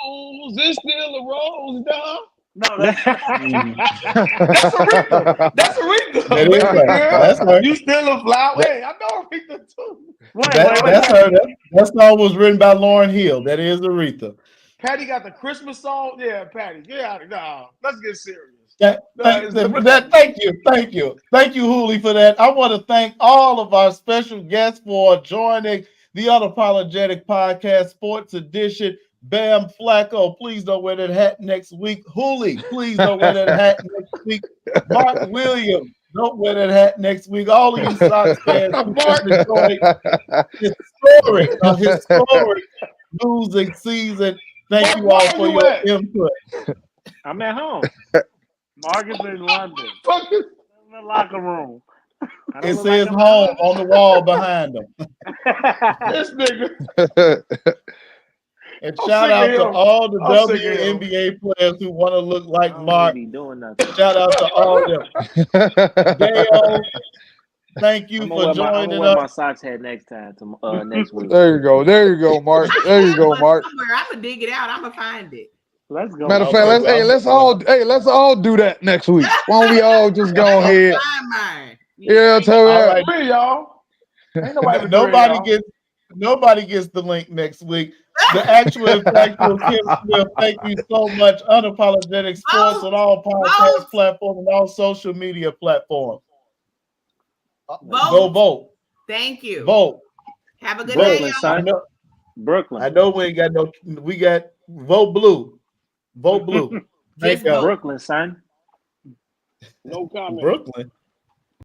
G: Rose, is still a rose, dog.
D: No, that's
A: Mhm.
C: That's Aretha. That's Aretha.
A: That is
C: Baby
A: her.
C: girl,
A: That's her.
C: you still a flower.
A: That,
C: Hey, I know Aretha too.
D: wait.
A: that's her. That song was written by Lauren Hill. That is Aretha.
C: Patty got the Christmas song. Yeah, Patty. Get out of now. Let's get serious.
A: That,
C: No, it's the Patty.
A: thank you, Hooley, for that. I want to thank all of our special guests for joining the Unapologetic Podcast Sports Edition. Bam Flacco, please don't wear that hat next week. Hooley, please don't wear that hat next week. Mark Williams, don't wear that hat next week. All of you Sox fans who just
C: Mark.
A: enjoyed historic losing season. Thank
C: Mark,
A: you
C: where
A: all
C: are
A: for
C: you
A: your
C: at?
A: input.
E: I'm at home.
D: Mark is in London
C: Fucking
D: in the locker room.
E: I don't
A: It
E: look like
A: says
E: I'm at
A: home
E: home.
A: on the wall behind them.
C: this nigga.
A: And
C: I'm
A: shout
C: sick of
A: out to
C: him.
A: all the
C: I'm sick of him.
A: WNBA players who want to look
E: I
A: like
E: don't really
A: Mark.
E: be doing nothing.
A: Shout out to all of them. Dale, thank you for
E: I'm gonna
A: joining
E: wear
A: us.
E: my socks hat next time to next week.
F: There you go. There you go, Mark.
B: I
F: There you
B: have
F: go,
B: one
F: Mark.
B: somewhere. I'm gonna dig it out. I'm gonna find it.
D: Let's go.
F: Matter of fact,
A: Okay,
F: let's
A: well,
F: let's all do that next week. Why don't we all just
B: I
F: go
B: need
F: ahead?
B: to find mine. Yeah.
F: Yeah, tell
A: all
F: that.
A: right.
C: Free y'all. Ain't nobody but three of
A: Nobody
C: y'all.
A: gets the link next week. The actual and factual Kim Smith. Thank you so much. Unapologetic Sports
B: Vote.
A: on all podcast
B: Vote.
A: platforms and all social media platforms. Go
B: Vote.
A: vote.
B: Thank you.
A: Vote.
B: Have a good day,
A: Vote.
E: Brooklyn,
B: y'all.
A: I
E: son.
A: know.
E: Brooklyn.
A: I know we ain't got no. We got vote blue. Vote blue. Thank
B: Just
A: y'all.
B: vote.
E: Brooklyn, son.
G: No comment.
A: Brooklyn.